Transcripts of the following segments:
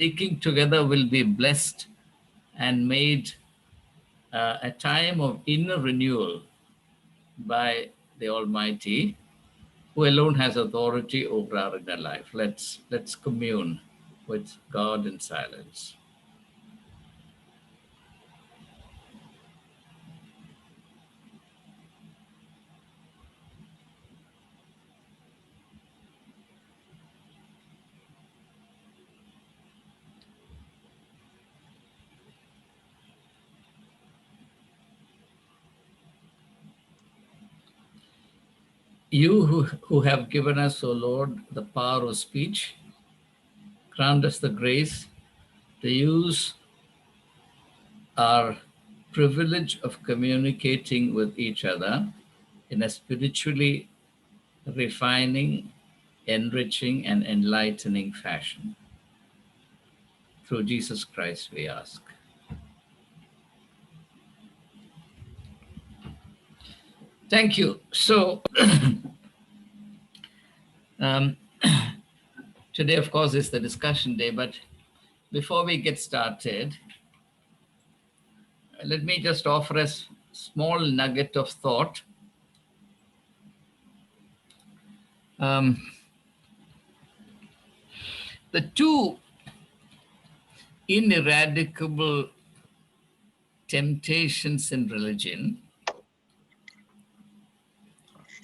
seeking together will be blessed and made a time of inner renewal by the Almighty, who alone has authority over our inner life. Let's commune with God in silence. You who have given us, O Lord, the power of speech, grant us the grace to use our privilege of communicating with each other in a spiritually refining, enriching, and enlightening fashion. Through Jesus Christ, we ask. Thank you. So, um, today, of course, is the discussion day, but before we get started, let me just offer a small nugget of thought. Um, the two ineradicable temptations in religion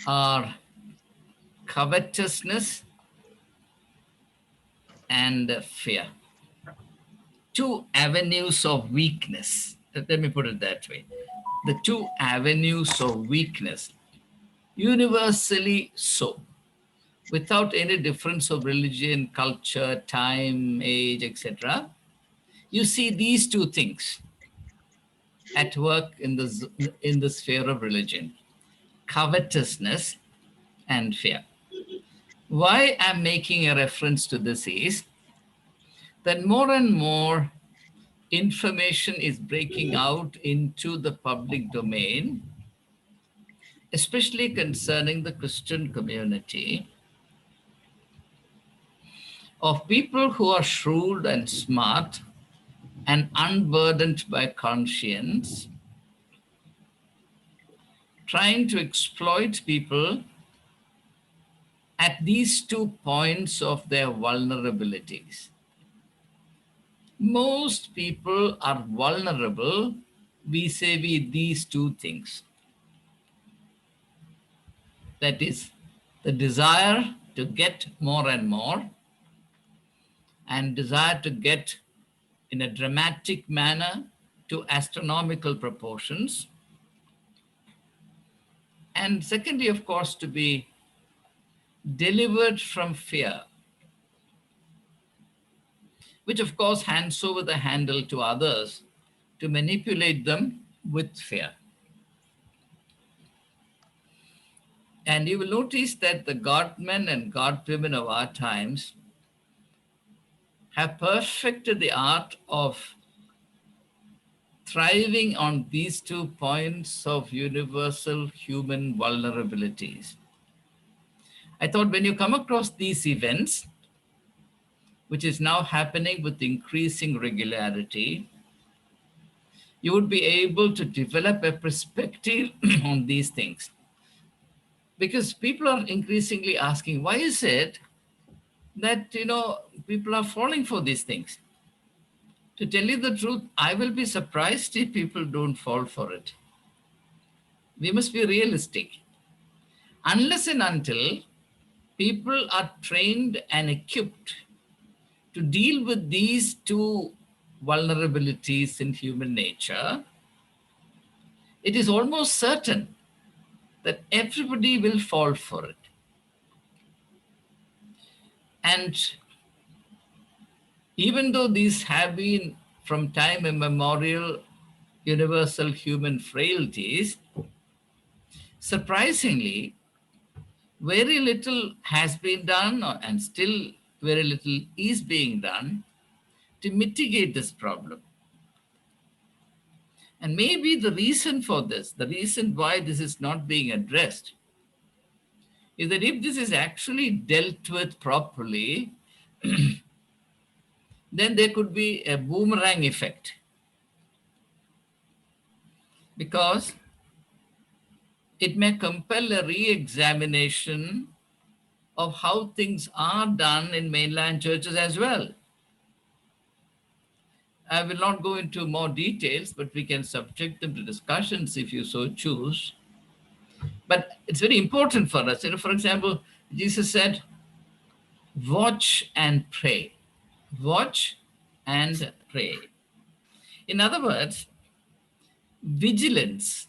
are covetousness and fear. Two avenues of weakness. Let me put it that way. The two avenues of weakness, universally so, without any difference of religion, culture, time, age, etc. You see these two things at work in the sphere of religion: covetousness and fear. Why I'm making a reference to this is that more and more information is breaking out into the public domain, especially concerning the Christian community, of people who are shrewd and smart and unburdened by conscience, trying to exploit people at these 2 points of their vulnerabilities. Most people are vulnerable vis-a-vis these two things. That is, the desire to get more and more, and desire to get in a dramatic manner to astronomical proportions. And secondly, of course, to be delivered from fear, which of course hands over the handle to others to manipulate them with fear. And you will notice that the godmen and godwomen of our times have perfected the art of thriving on these 2 points of universal human vulnerabilities. I thought when you come across these events, which is now happening with increasing regularity, you would be able to develop a perspective on these things. Because people are increasingly asking, why is it that, people are falling for these things? To tell you the truth, I will be surprised if people don't fall for it. We must be realistic. Unless and until people are trained and equipped to deal with these two vulnerabilities in human nature, it is almost certain that everybody will fall for it. And even though these have been from time immemorial universal human frailties, surprisingly, very little has been done, and still very little is being done to mitigate this problem. And maybe the reason for this, the reason why this is not being addressed, is that if this is actually dealt with properly, then there could be a boomerang effect, because it may compel a re-examination of how things are done in mainland churches as well. I will not go into more details, but we can subject them to discussions if you so choose. But it's very important for us. For example, Jesus said, watch and pray. Watch and pray. In other words, vigilance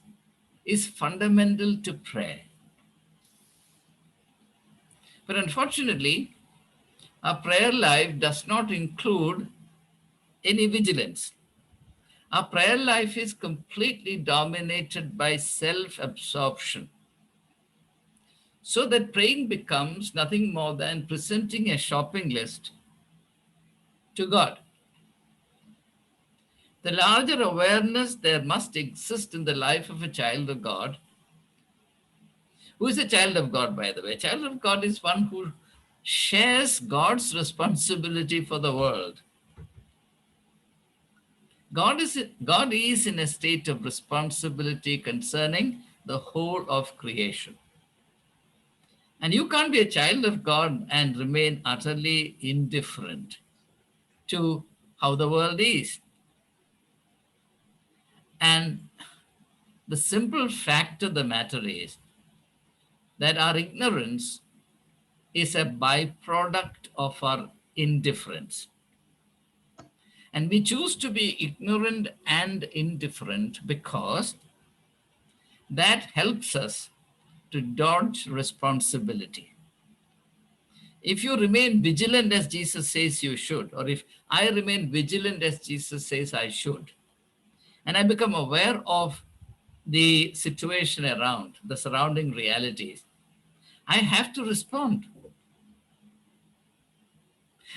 is fundamental to prayer. But unfortunately, our prayer life does not include any vigilance. Our prayer life is completely dominated by self absorption, so that praying becomes nothing more than presenting a shopping list to God. The larger awareness there must exist in the life of a child of God. Who is a child of God, by the way? A child of God is one who shares God's responsibility for the world. God is in a state of responsibility concerning the whole of creation. And you can't be a child of God and remain utterly indifferent to how the world is. And the simple fact of the matter is that our ignorance is a byproduct of our indifference. And we choose to be ignorant and indifferent because that helps us to dodge responsibility. If you remain vigilant as Jesus says you should, or if I remain vigilant as Jesus says I should, and I become aware of the situation around, the surrounding realities, I have to respond.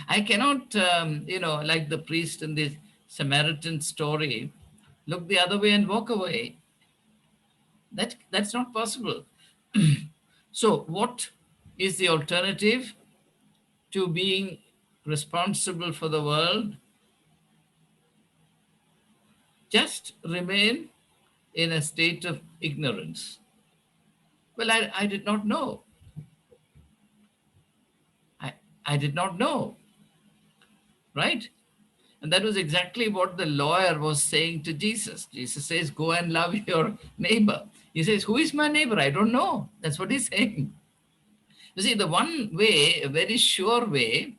I cannot, like the priest in the Samaritan story, look the other way and walk away. That's not possible. So, what is the alternative to being responsible for the world? Just remain in a state of ignorance. Well, I did not know. I, I did not know, right? And that was exactly what the lawyer was saying to Jesus. Jesus says, go and love your neighbor. He says, who is my neighbor? I don't know. That's what he's saying. You see, the one way, a very sure way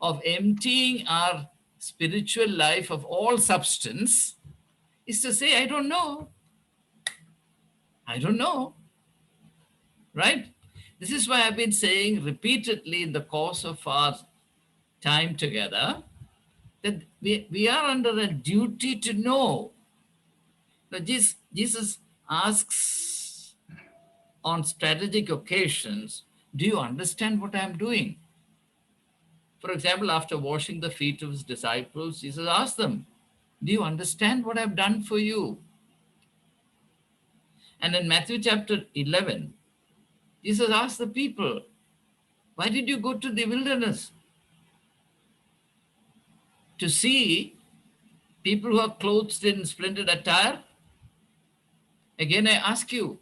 of emptying our spiritual life of all substance is to say, I don't know. I don't know. Right? This is why I've been saying repeatedly in the course of our time together that we are under a duty to know. Now, Jesus asks on strategic occasions, do you understand what I'm doing? For example, after washing the feet of his disciples, Jesus asked them, do you understand what I've done for you? And in Matthew chapter 11, Jesus asked the people, why did you go to the wilderness? To see people who are clothed in splendid attire? Again, I ask you,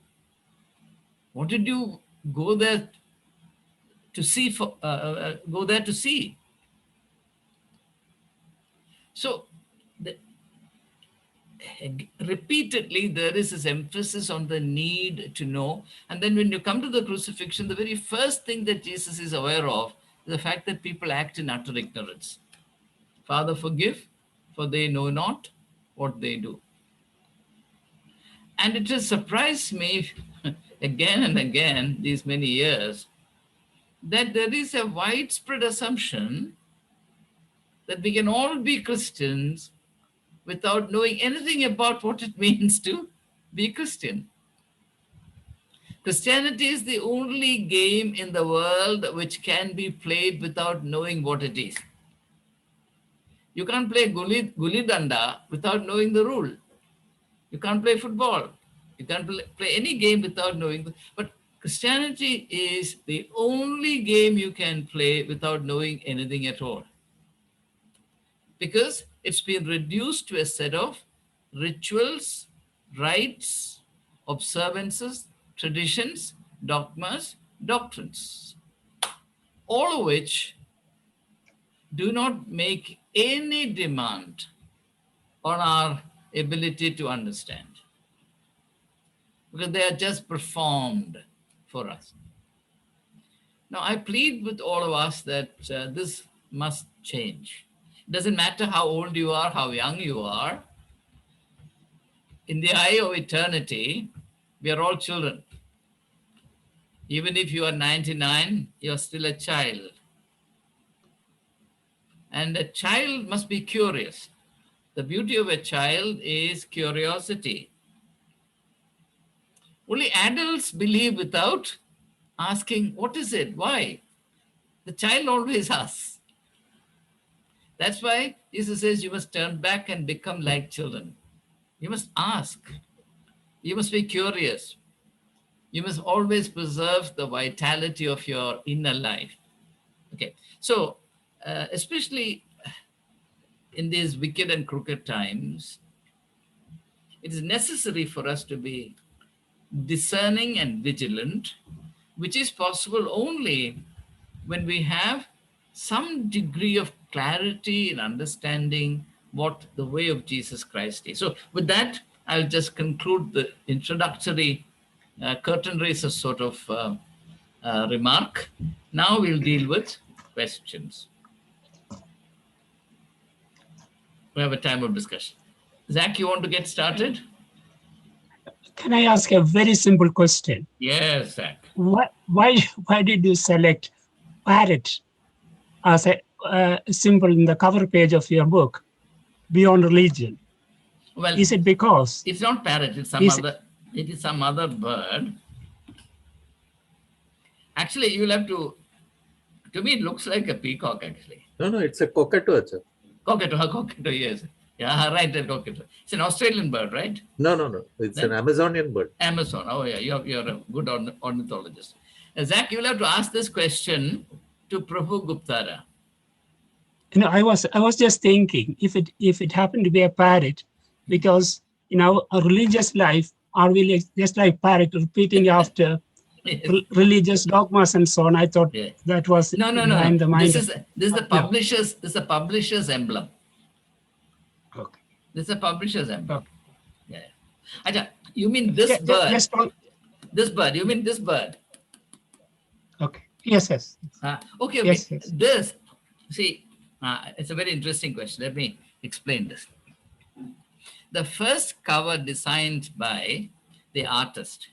what did you go there to see? Go there to see? So, the, repeatedly, there is this emphasis on the need to know. And then when you come to the crucifixion, the very first thing that Jesus is aware of is the fact that people act in utter ignorance. Father, forgive, for they know not what they do. And it has surprised me again and again these many years that there is a widespread assumption that we can all be Christians without knowing anything about what it means to be Christian. Christianity is the only game in the world which can be played without knowing what it is. You can't play guli danda without knowing the rule. You can't play football. You can't play any game without knowing. But Christianity is the only game you can play without knowing anything at all. because it's been reduced to a set of rituals, rites, observances, traditions, dogmas, doctrines, all of which do not make any demand on our ability to understand, because they are just performed for us. Now, I plead with all of us that this must change. It doesn't matter how old you are, how young you are. In the eye of eternity, we are all children. Even if you are 99, you're still a child. And a child must be curious. The beauty of a child is curiosity. Only adults believe without asking, what is it? Why? The child always asks. That's why Jesus says you must turn back and become like children. You must ask. You must be curious. You must always preserve the vitality of your inner life. Okay, so especially in these wicked and crooked times, it is necessary for us to be discerning and vigilant, which is possible only when we have some degree of clarity in understanding what the way of Jesus Christ is. So, with that, I'll just conclude the introductory curtain raiser sort of remark. Now we'll deal with questions. We have a time of discussion. Zach, you want to get started? Can I ask a very simple question? Yes, Zach. Why did you select parrot as a symbol in the cover page of your book, Beyond Religion? Well, is it because it's not parrot? It's some other. It is some other bird. Actually, you'll have to. To me, it looks like a peacock. Actually, no, it's a cockatoo. Cockatoo, yes. Yeah, right, a cockatoo. It's an Australian bird, right? No. It's an Amazonian bird. Amazon. Oh, yeah, you're a good ornithologist. Zach, you'll have to ask this question to Prabhu Guptara. I was just thinking if it happened to be a parrot, because a religious life, are we just like parrot repeating after religious dogmas and so on? I thought that was no. behind the mind. This is the publisher's. This is the publisher's emblem. Okay. This is a publisher's emblem. Okay. Yeah. Acha, you mean this bird? This bird. You mean this bird? Okay. Yes. Okay. Yes. This. See, it's a very interesting question. Let me explain this. The first cover designed by the artist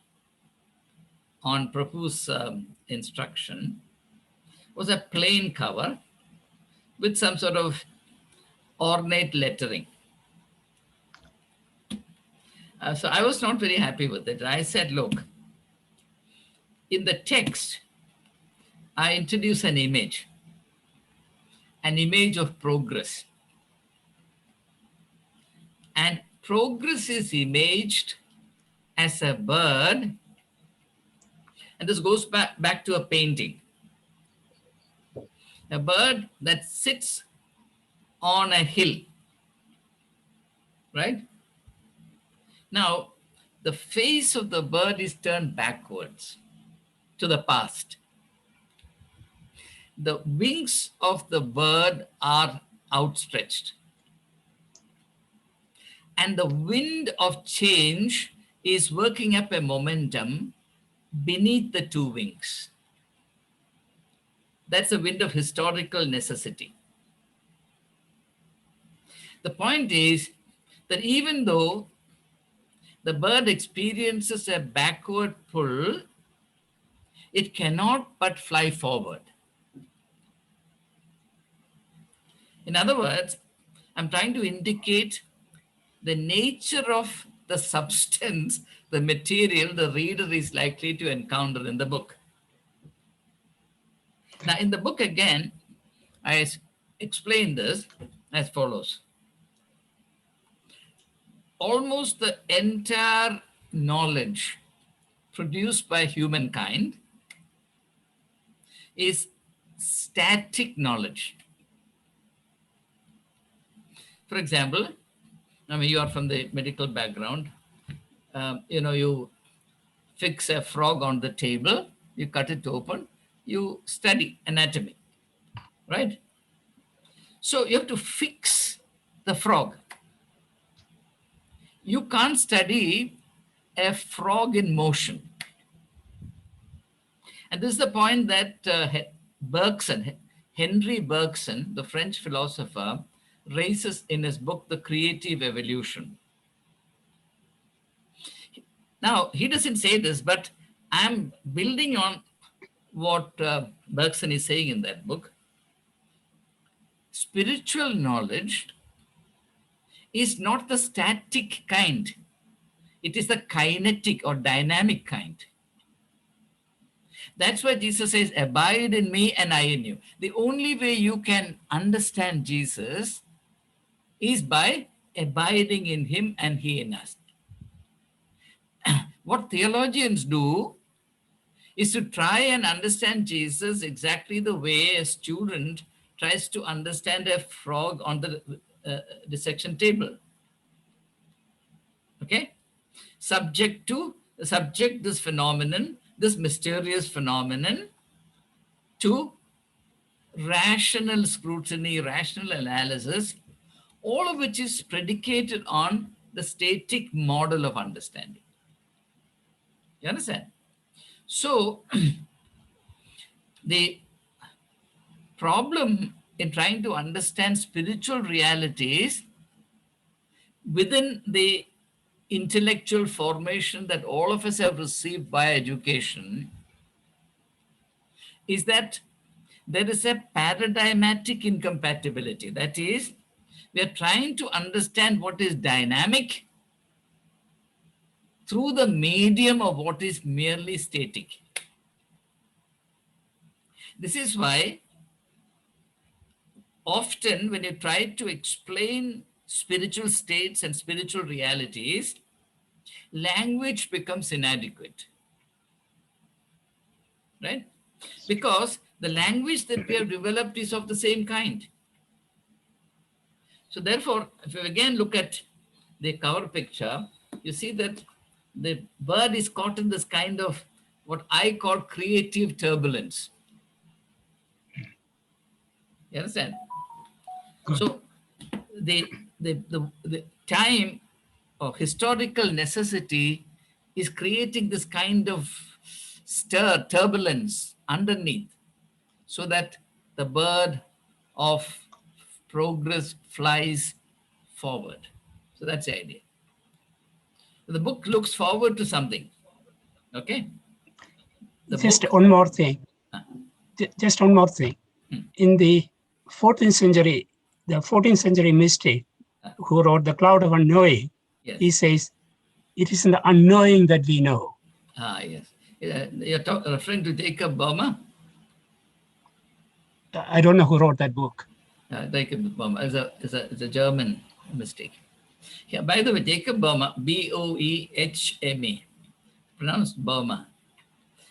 on Prabhu's instruction was a plain cover with some sort of ornate lettering. So I was not very happy with it. I said, look, in the text, I introduce an image of progress. And progress is imaged as a bird. And this goes back to a painting. A bird that sits on a hill, right? Now, the face of the bird is turned backwards to the past. The wings of the bird are outstretched. And the wind of change is working up a momentum beneath the two wings. That's a wind of historical necessity. The point is that even though the bird experiences a backward pull, it cannot but fly forward. In other words, I'm trying to indicate the nature of the substance, the material the reader is likely to encounter in the book. Now, in the book again, I explain this as follows. Almost the entire knowledge produced by humankind is static knowledge. For example, I mean, you are from the medical background. You fix a frog on the table, you cut it open, you study anatomy, right? So you have to fix the frog. You can't study a frog in motion. And this is the point that Henry Bergson, the French philosopher, raises in his book, The Creative Evolution. Now, he doesn't say this, but I'm building on what Bergson is saying in that book. Spiritual knowledge is not the static kind. It is the kinetic or dynamic kind. That's why Jesus says, abide in me and I in you. The only way you can understand Jesus is by abiding in him and he in us. What theologians do is to try and understand Jesus exactly the way a student tries to understand a frog on the dissection table. Okay? Subject this phenomenon, this mysterious phenomenon, to rational scrutiny, rational analysis, all of which is predicated on the static model of understanding. You understand? So, the problem in trying to understand spiritual realities within the intellectual formation that all of us have received by education is that there is a paradigmatic incompatibility. That is, we are trying to understand what is dynamic through the medium of what is merely static. This is why often when you try to explain spiritual states and spiritual realities, language becomes inadequate, right? Because the language that we have developed is of the same kind. So therefore, if you again look at the cover picture, you see that the bird is caught in this kind of what I call creative turbulence. You understand? So the time of historical necessity is creating this kind of turbulence underneath, so that the bird of progress flies forward. So that's the idea. The book looks forward to something. Okay? Just one more thing. Just one more thing. In the 14th century, the 14th century mystic who wrote The Cloud of Unknowing, yes, he says, it is in the unknowing that we know. Yes. You're referring to Jacob Boehmer? I don't know who wrote that book. Jacob Boehmer is a German mystic. Yeah, by the way, Jacob Boehmer, Boehme, pronounced Boehmer.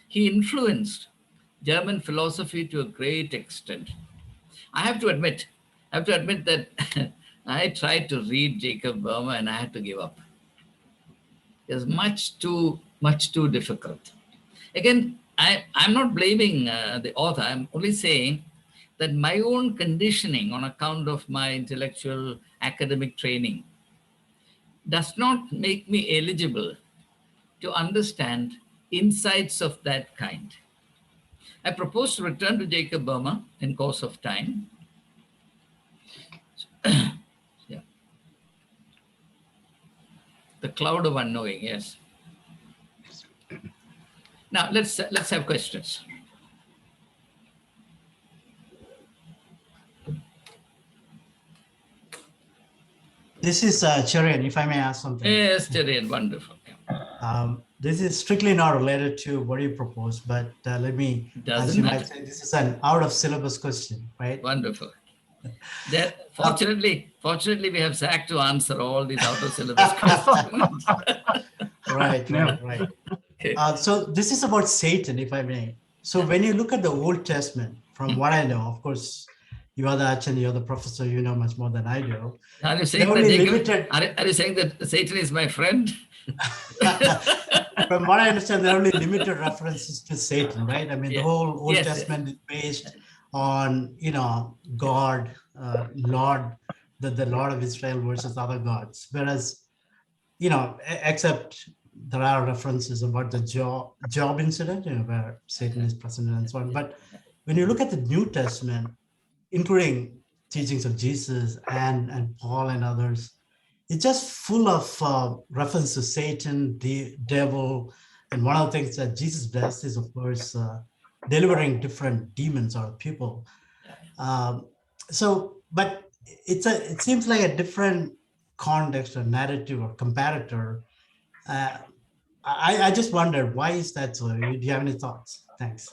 He influenced German philosophy to a great extent. I have to admit that I tried to read Jacob Boehmer and I had to give up. It was much too difficult. Again, I'm not blaming the author. I'm only saying that my own conditioning on account of my intellectual academic training does not make me eligible to understand insights of that kind. I propose to return to Jacob Boehmer in course of time. Yeah. The cloud of unknowing, yes. Now let's have questions. This is Cherian, if I may ask something. Yes, Cherian, wonderful. This is strictly not related to what you proposed, but let me, as you might say, this is an out of syllabus question, right? Wonderful. Fortunately, we have Zach to answer all these out of syllabus questions. Right. Okay. So this is about Satan, if I may. So when you look at the Old Testament, from what I know, of course, you are the Achan, you're the professor, you know much more than I do. Are you They're saying only that limited. are you saying that Satan is my friend? From what I understand, there are only limited references to Satan, right? I mean, the whole Old Yes, Testament is based on, God, Lord, the Lord of Israel versus other gods. Whereas, except there are references about the Job incident, where Satan is present and so on. But when you look at the New Testament, including teachings of Jesus and Paul and others, it's just full of reference to Satan, the devil, and one of the things that Jesus does is, of course, delivering different demons out of people. But it seems like a different context or narrative or comparator. I just wondered, why is that so? Do you have any thoughts? Thanks.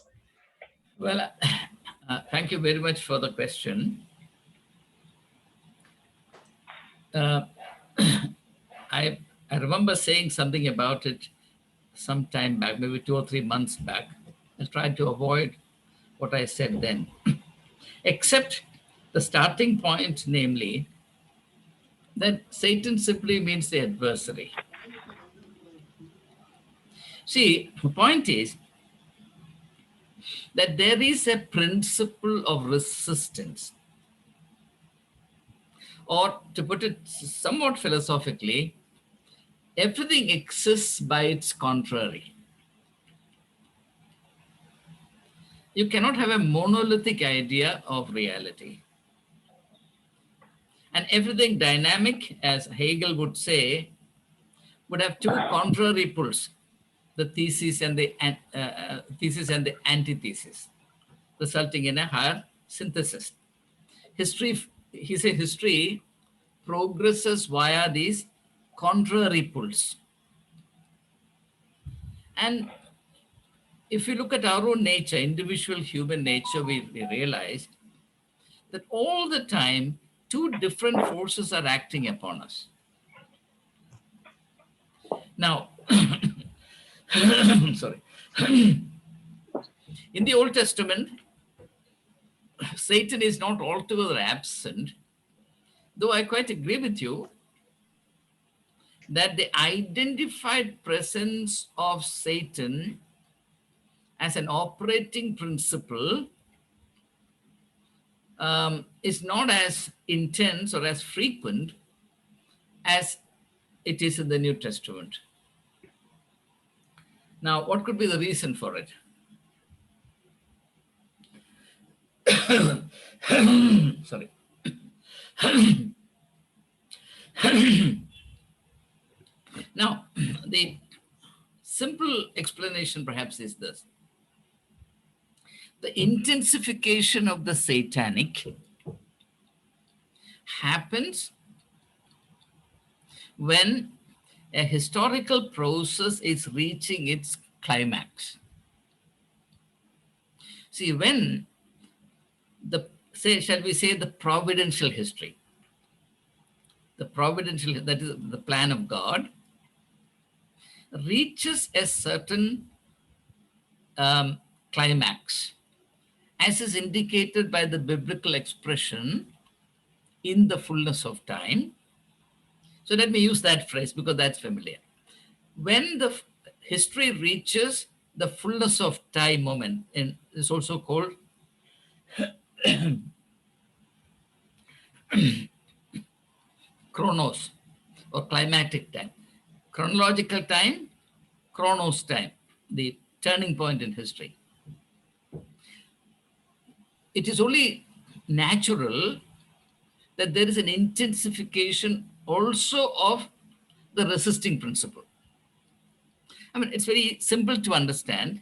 Well, thank you very much for the question. I remember saying something about it some time back, maybe 2 or 3 months back. I tried to avoid what I said then, except the starting point, namely that Satan simply means the adversary. See, the point is that there is a principle of resistance, or to put it somewhat philosophically, everything exists by its contrary. You cannot have a monolithic idea of reality. And everything dynamic, as Hegel would say, would have two contrary poles, the thesis and the antithesis, resulting in a higher synthesis. He said history progresses via these contrary poles. And if you look at our own nature, individual human nature, we realize that all the time, two different forces are acting upon us. Now, sorry. In the Old Testament, Satan is not altogether absent, though I quite agree with you that the identified presence of Satan as an operating principle is not as intense or as frequent as it is in the New Testament. Now, what could be the reason for it? Sorry. Now, the simple explanation perhaps is this. The intensification of the satanic happens when a historical process is reaching its climax. See, when shall we say, the providential history, that is the plan of God, reaches a certain climax, as is indicated by the biblical expression, in the fullness of time. So let me use that phrase because that's familiar. When the history reaches the fullness of time moment, and it's also called chronos or climatic time. Chronological time, chronos time, the turning point in history. It is only natural that there is an intensification also of the resisting principle. I mean, it's very simple to understand.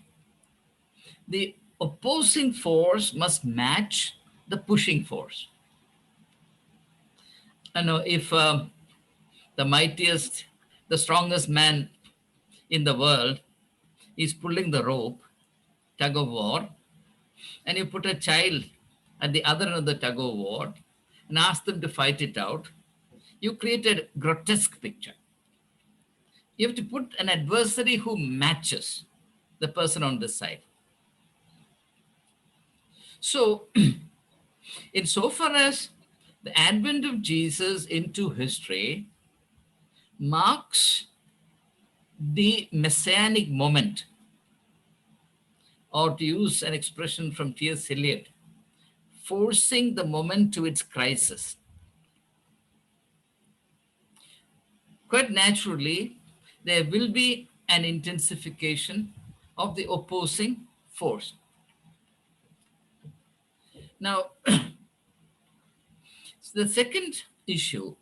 The opposing force must match the pushing force. I know if the mightiest, the strongest man in the world is pulling the rope, tug of war, and you put a child at the other end of the tug of war and ask them to fight it out, you create a grotesque picture. You have to put an adversary who matches the person on this side. So Insofar as the advent of Jesus into history marks the messianic moment, or to use an expression from T.S. Eliot, forcing the moment to its crisis. Quite naturally, there will be an intensification of the opposing force. Now, the second issue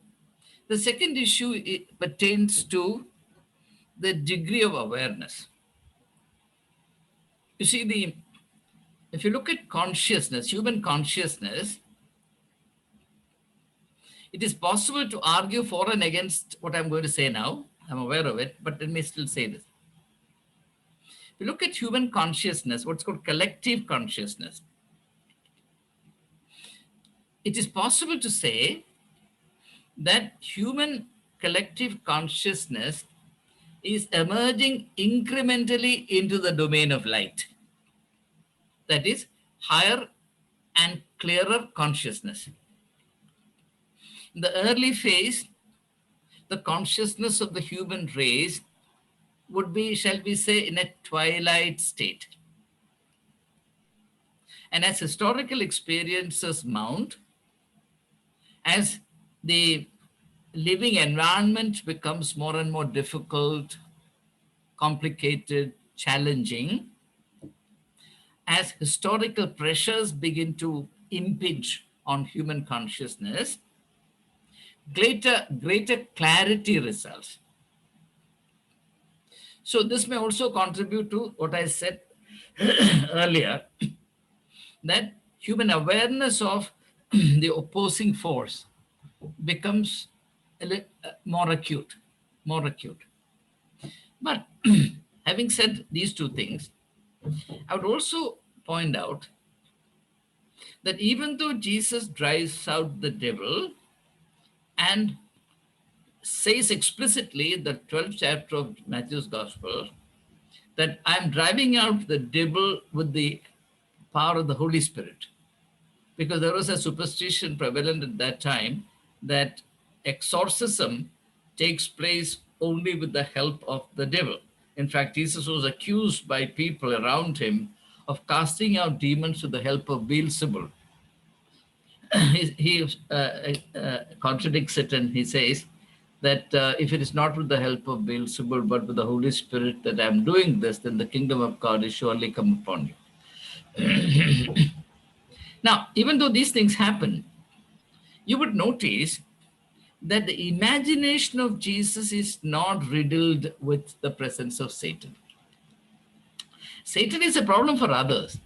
pertains to the degree of awareness. You see, if you look at consciousness, human consciousness, it is possible to argue for and against what I'm going to say now. I'm aware of it, but let me still say this. If you look at human consciousness, what's called collective consciousness, it is possible to say that human collective consciousness is emerging incrementally into the domain of light. That is, higher and clearer consciousness. In the early phase, the consciousness of the human race would be, shall we say, in a twilight state. And as historical experiences mount, as the living environment becomes more and more difficult, complicated, challenging, as historical pressures begin to impinge on human consciousness, greater clarity results. So this may also contribute to what I said earlier, that human awareness of the opposing force becomes more acute. But having said these two things, I would also point out that even though Jesus drives out the devil and says explicitly in the 12th chapter of Matthew's Gospel that I'm driving out the devil with the power of the Holy Spirit, because there was a superstition prevalent at that time that exorcism takes place only with the help of the devil. In fact, Jesus was accused by people around him of casting out demons with the help of Beelzebul. He contradicts it, and he says that if it is not with the help of Beelzebul but with the Holy Spirit that I'm doing this, then the kingdom of God is surely come upon you. Now, even though these things happen, you would notice that the imagination of Jesus is not riddled with the presence of Satan. Satan is a problem for others.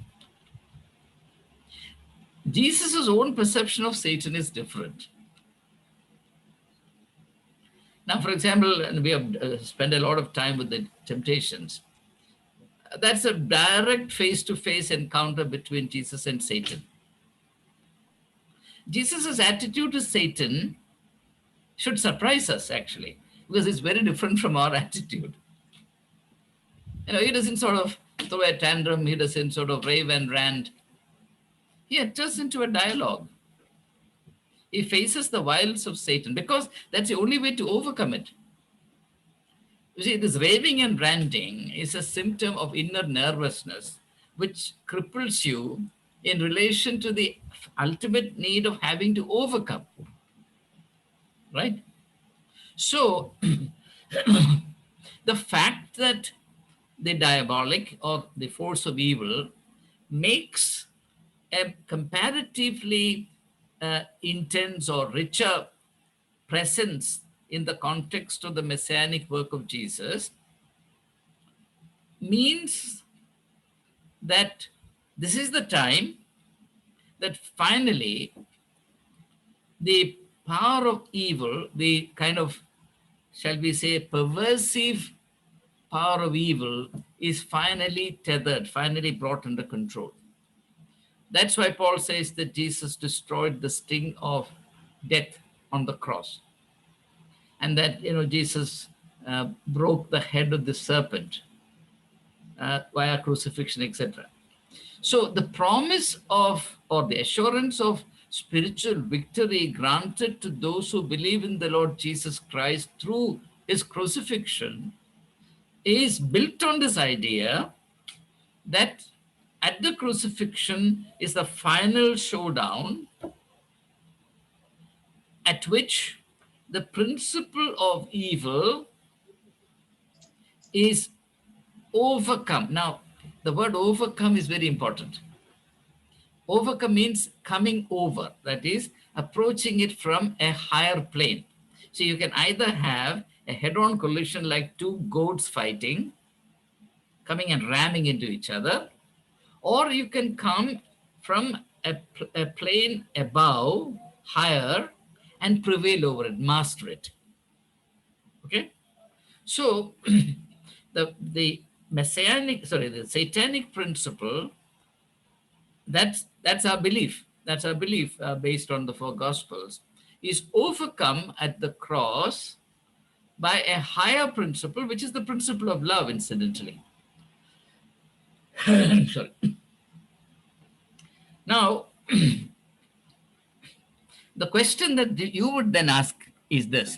Jesus' own perception of Satan is different. Now, for example, we have spent a lot of time with the temptations. That's a direct face-to-face encounter between Jesus and Satan. Jesus' attitude to Satan should surprise us, actually, because it's very different from our attitude. He doesn't sort of throw a tantrum, he doesn't sort of rave and rant. He enters into a dialogue. He faces the wiles of Satan, because that's the only way to overcome it. You see, this raving and ranting is a symptom of inner nervousness, which cripples you in relation to the ultimate need of having to overcome. Right? So, the fact that the diabolic or the force of evil makes a comparatively intense or richer presence in the context of the messianic work of Jesus means that this is the time that finally the power of evil, the kind of, shall we say, perversive power of evil is finally tethered, finally brought under control. That's why Paul says that Jesus destroyed the sting of death on the cross. And that, Jesus broke the head of the serpent via crucifixion, etc. So the promise of, or the assurance of spiritual victory granted to those who believe in the Lord Jesus Christ through his crucifixion is built on this idea that at the crucifixion is the final showdown at which the principle of evil is overcome. Now, the word overcome is very important. Overcome means coming over, that is, approaching it from a higher plane. So you can either have a head-on collision like two goats fighting, coming and ramming into each other, or you can come from a plane above, higher, and prevail over it, master it. Okay? So the the satanic principle, that's our belief. That's our belief based on the four gospels, is overcome at the cross by a higher principle, which is the principle of love, incidentally. Sorry. Now, the question that you would then ask is this: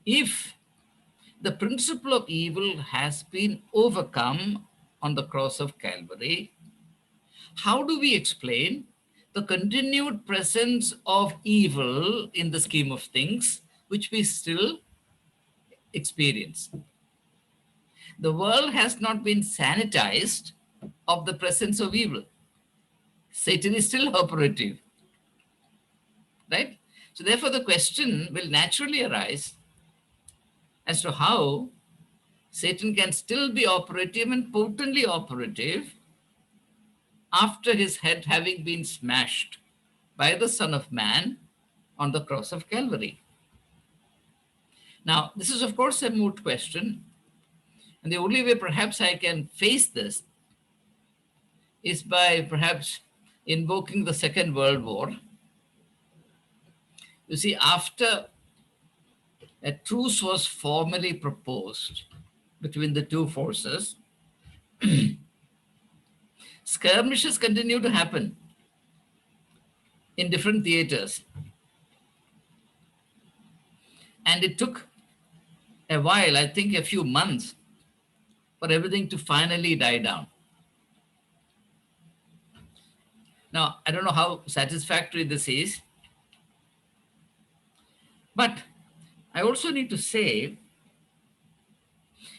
if the principle of evil has been overcome on the cross of Calvary, how do we explain the continued presence of evil in the scheme of things, which we still experience? The world has not been sanitized of the presence of evil. Satan is still operative, right? So therefore, the question will naturally arise as to how Satan can still be operative and potently operative after his head having been smashed by the Son of Man on the cross of Calvary. Now, this is, of course, a moot question, and the only way perhaps I can face this is by perhaps invoking the Second World War. You see, after a truce was formally proposed between the two forces, skirmishes continue to happen in different theaters. And it took a while, I think a few months, for everything to finally die down. Now, I don't know how satisfactory this is, but I also need to say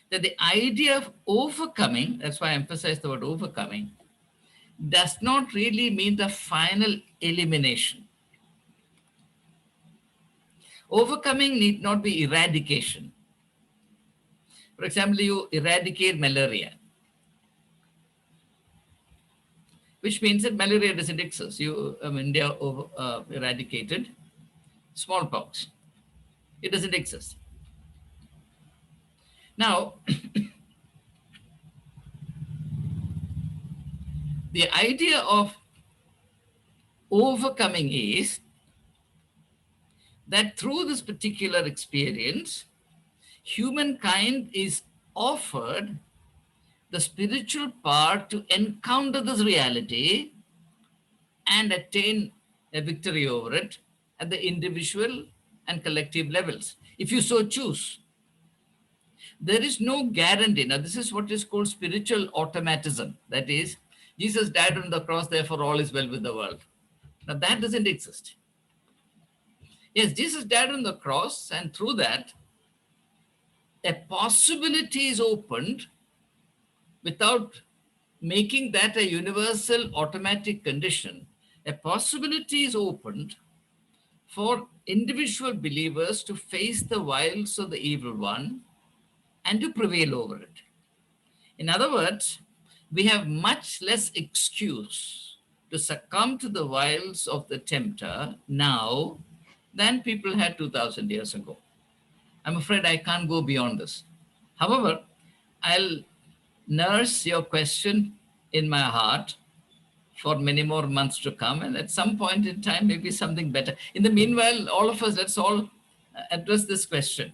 that the idea of overcoming, that's why I emphasize the word overcoming, does not really mean the final elimination. Overcoming need not be eradication. For example, you eradicate malaria, which means that malaria doesn't exist. India eradicated smallpox. It doesn't exist. Now, the idea of overcoming is that through this particular experience, humankind is offered the spiritual power to encounter this reality and attain a victory over it at the individual and collective levels, if you so choose. There is no guarantee. Now, this is what is called spiritual automatism. That is, Jesus died on the cross, therefore all is well with the world. Now, that doesn't exist. Yes, Jesus died on the cross, and through that, a possibility is opened without making that a universal automatic condition. A possibility is opened for individual believers to face the wiles of the evil one and to prevail over it. In other words, we have much less excuse to succumb to the wiles of the tempter now than people had 2,000 years ago. I'm afraid I can't go beyond this. However, I'll nurse your question in my heart for many more months to come, and at some point in time, maybe something better. In the meanwhile, all of us, let's all address this question.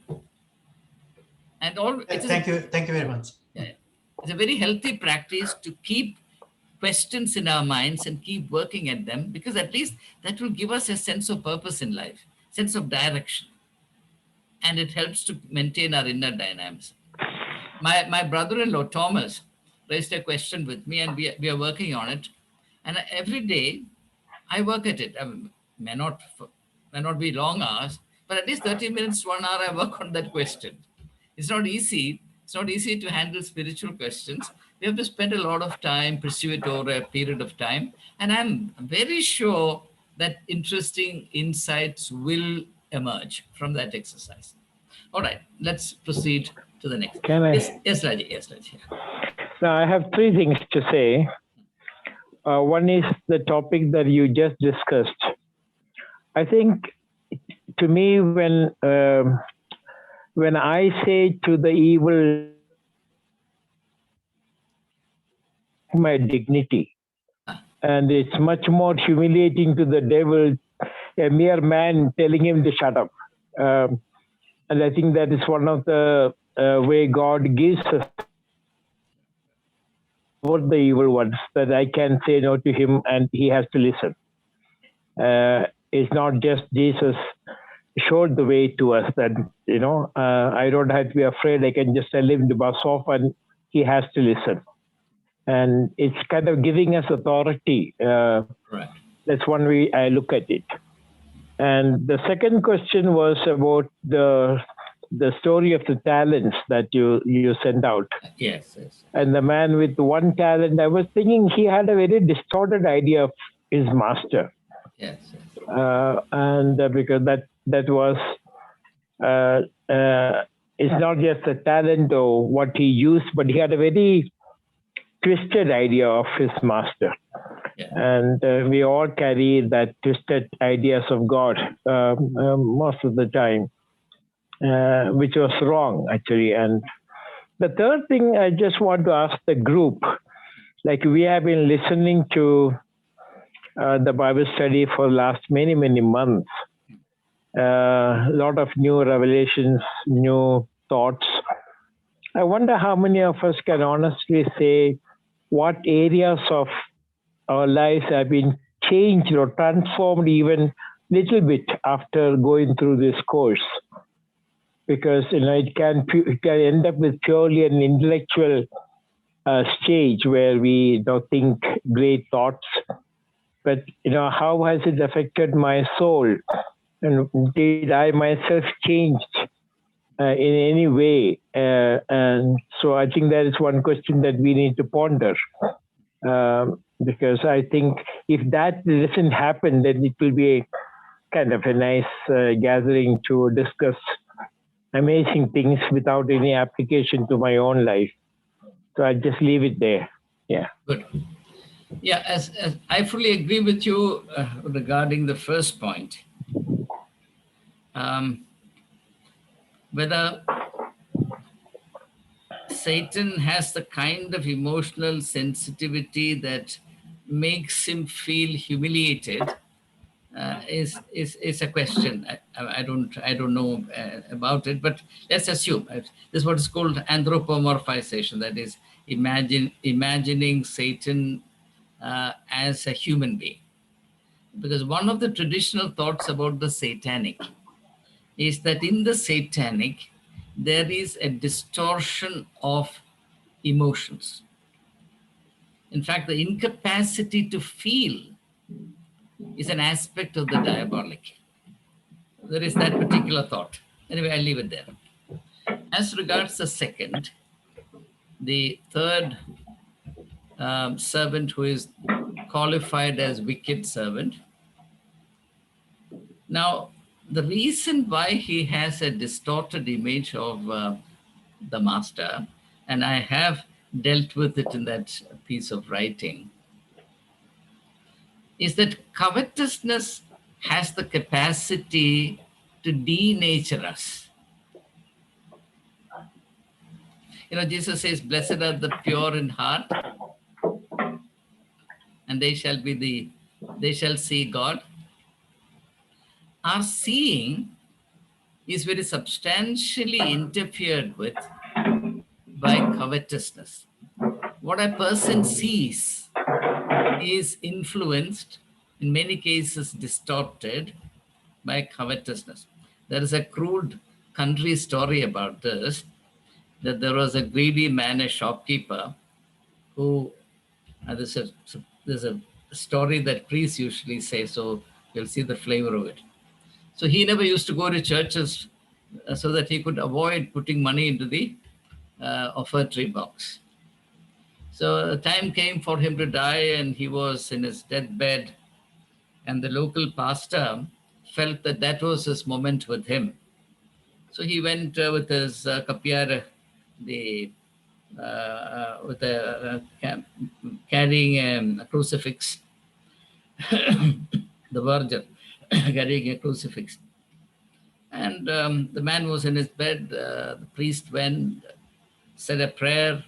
And thank you very much. It's a very healthy practice to keep questions in our minds and keep working at them, because at least that will give us a sense of purpose in life, sense of direction, and it helps to maintain our inner dynamism. My brother-in-law Thomas raised a question with me, and we are working on it. And every day I work at it. May not may not be long hours, but at least 30 minutes to 1 hour I work on that question. It's not easy. It's not easy to handle spiritual questions. We have to spend a lot of time, pursue it over a period of time. And I'm very sure that interesting insights will emerge from that exercise. All right, let's proceed to the next. Can I? Yes, Raji. Yes, Raji. Now, I have three things to say. One is the topic that you just discussed. I think, to me, when I say to the evil, my dignity, and it's much more humiliating to the devil, a mere man telling him to shut up. And I think that is one of the way God gives us what the evil ones, that I can say no to him and he has to listen. It's not just Jesus showed the way to us that, I don't have to be afraid. I can just tell him to buzz off and he has to listen. And it's kind of giving us authority. Right. That's one way I look at it. And the second question was about the story of the talents that you sent out. Yes, yes. And the man with one talent, I was thinking he had a very distorted idea of his master. Yes, yes. And because that was, it's not just a talent or what he used, but he had a very twisted idea of his master. Yeah. And we all carry that twisted ideas of God most of the time, which was wrong, actually. And the third thing I just want to ask the group, like we have been listening to the Bible study for the last many, many months. A lot of new revelations, new thoughts. I wonder how many of us can honestly say what areas of our lives have been changed or transformed even little bit after going through this course. Because it can end up with purely an intellectual stage where we don't think great thoughts. But how has it affected my soul? And did I myself changed in any way? And so I think that is one question that we need to ponder. Because I think if that doesn't happen, then it will be kind of a nice gathering to discuss amazing things without any application to my own life. So I'll just leave it there. Yeah. Good. Yeah, as I fully agree with you regarding the first point. Whether Satan has the kind of emotional sensitivity that makes him feel humiliated is a question. I don't know about it, but let's assume this is what is called anthropomorphization. That is, imagining Satan as a human being. Because one of the traditional thoughts about the satanic is that in the satanic, there is a distortion of emotions. In fact, the incapacity to feel is an aspect of the diabolic. There is that particular thought. Anyway, I'll leave it there. As regards the second, the third servant who is qualified as wicked servant. Now, the reason why he has a distorted image of the master, and I have dealt with it in that piece of writing, is that covetousness has the capacity to denature us. Jesus says, blessed are the pure in heart, and they shall see God. Our seeing is very substantially interfered with by covetousness. What a person sees is influenced, in many cases distorted, by covetousness. There is a crude country story about this, that there was a greedy man, a shopkeeper, who, there's a story that priests usually say, so you'll see the flavor of it. So he never used to go to churches so that he could avoid putting money into the offertory box. So the time came for him to die, and he was in his deathbed, and the local pastor felt that that was his moment with him. So he went with his kapiara, the with carrying a crucifix, the Virgin carrying a crucifix. And the man was in his bed. The priest went, said a prayer,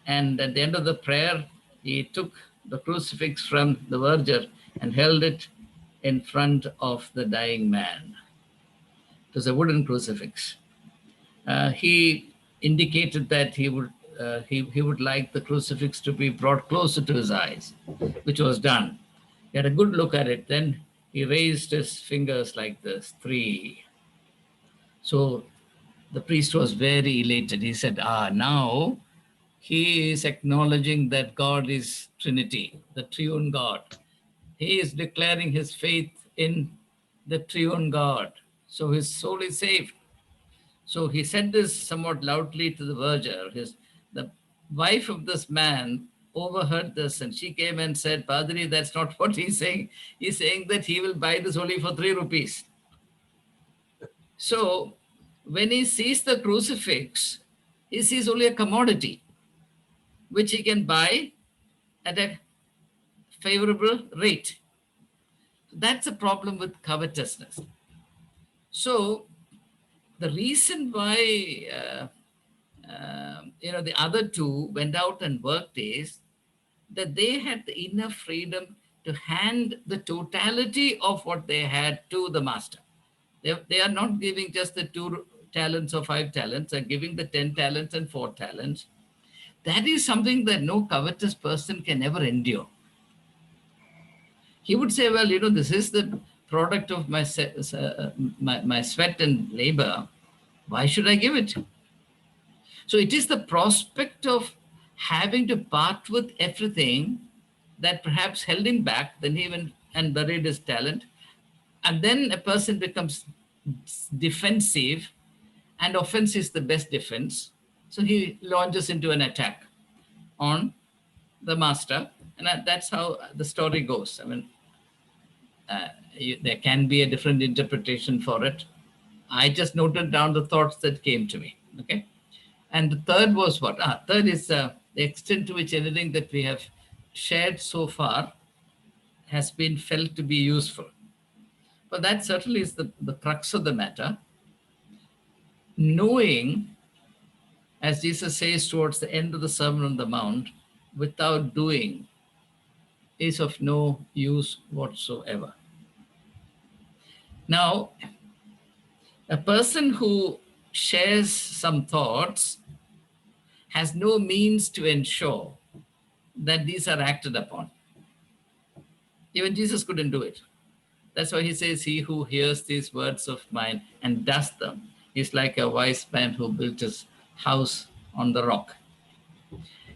and at the end of the prayer, he took the crucifix from the Virgin and held it in front of the dying man. It was a wooden crucifix. He indicated that he would like the crucifix to be brought closer to his eyes, which was done. He had a good look at it. Then he raised his fingers like this, 3. So the priest was very elated. He said, now he is acknowledging that God is Trinity, the triune God. He is declaring his faith in the triune God. So his soul is saved. So he said this somewhat loudly to the verger. The wife of this man overheard this, and she came and said, Padri, that's not what he's saying. He's saying that he will buy this only for 3 rupees. So when he sees the crucifix, he sees only a commodity which he can buy at a favorable rate. That's a problem with covetousness. So the reason why the other 2 went out and worked is that they had the enough freedom to hand the totality of what they had to the master. They are not giving just the 2 talents or 5 talents, they're giving the 10 talents and 4 talents. That is something that no covetous person can ever endure. He would say, well, this is the product of my sweat and labor. Why should I give it? So it is the prospect of having to part with everything that perhaps held him back. Then he went and buried his talent. And then a person becomes defensive, and offense is the best defense. So he launches into an attack on the master. And that's how the story goes. I mean, there can be a different interpretation for it. I just noted down the thoughts that came to me. Okay. And the third was what? Third is the extent to which anything that we have shared so far has been felt to be useful. But that certainly is the crux of the matter. Knowing, as Jesus says towards the end of the Sermon on the Mount, without doing is of no use whatsoever. Now, a person who shares some thoughts has no means to ensure that these are acted upon. Even Jesus couldn't do it. That's why he says, he who hears these words of mine and does them is like a wise man who built his house on the rock.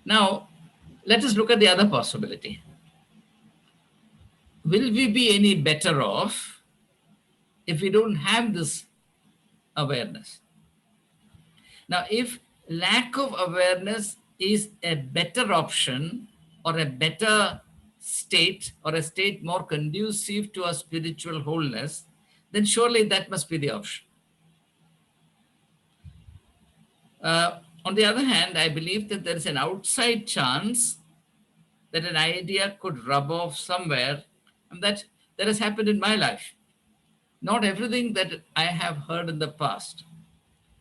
Now, let us look at the other possibility. Will we be any better off if we don't have this awareness? Now, if lack of awareness is a better option or a better state or a state more conducive to our spiritual wholeness, then surely that must be the option. On the other hand, I believe that there is an outside chance that an idea could rub off somewhere, and that has happened in my life. Not everything that I have heard in the past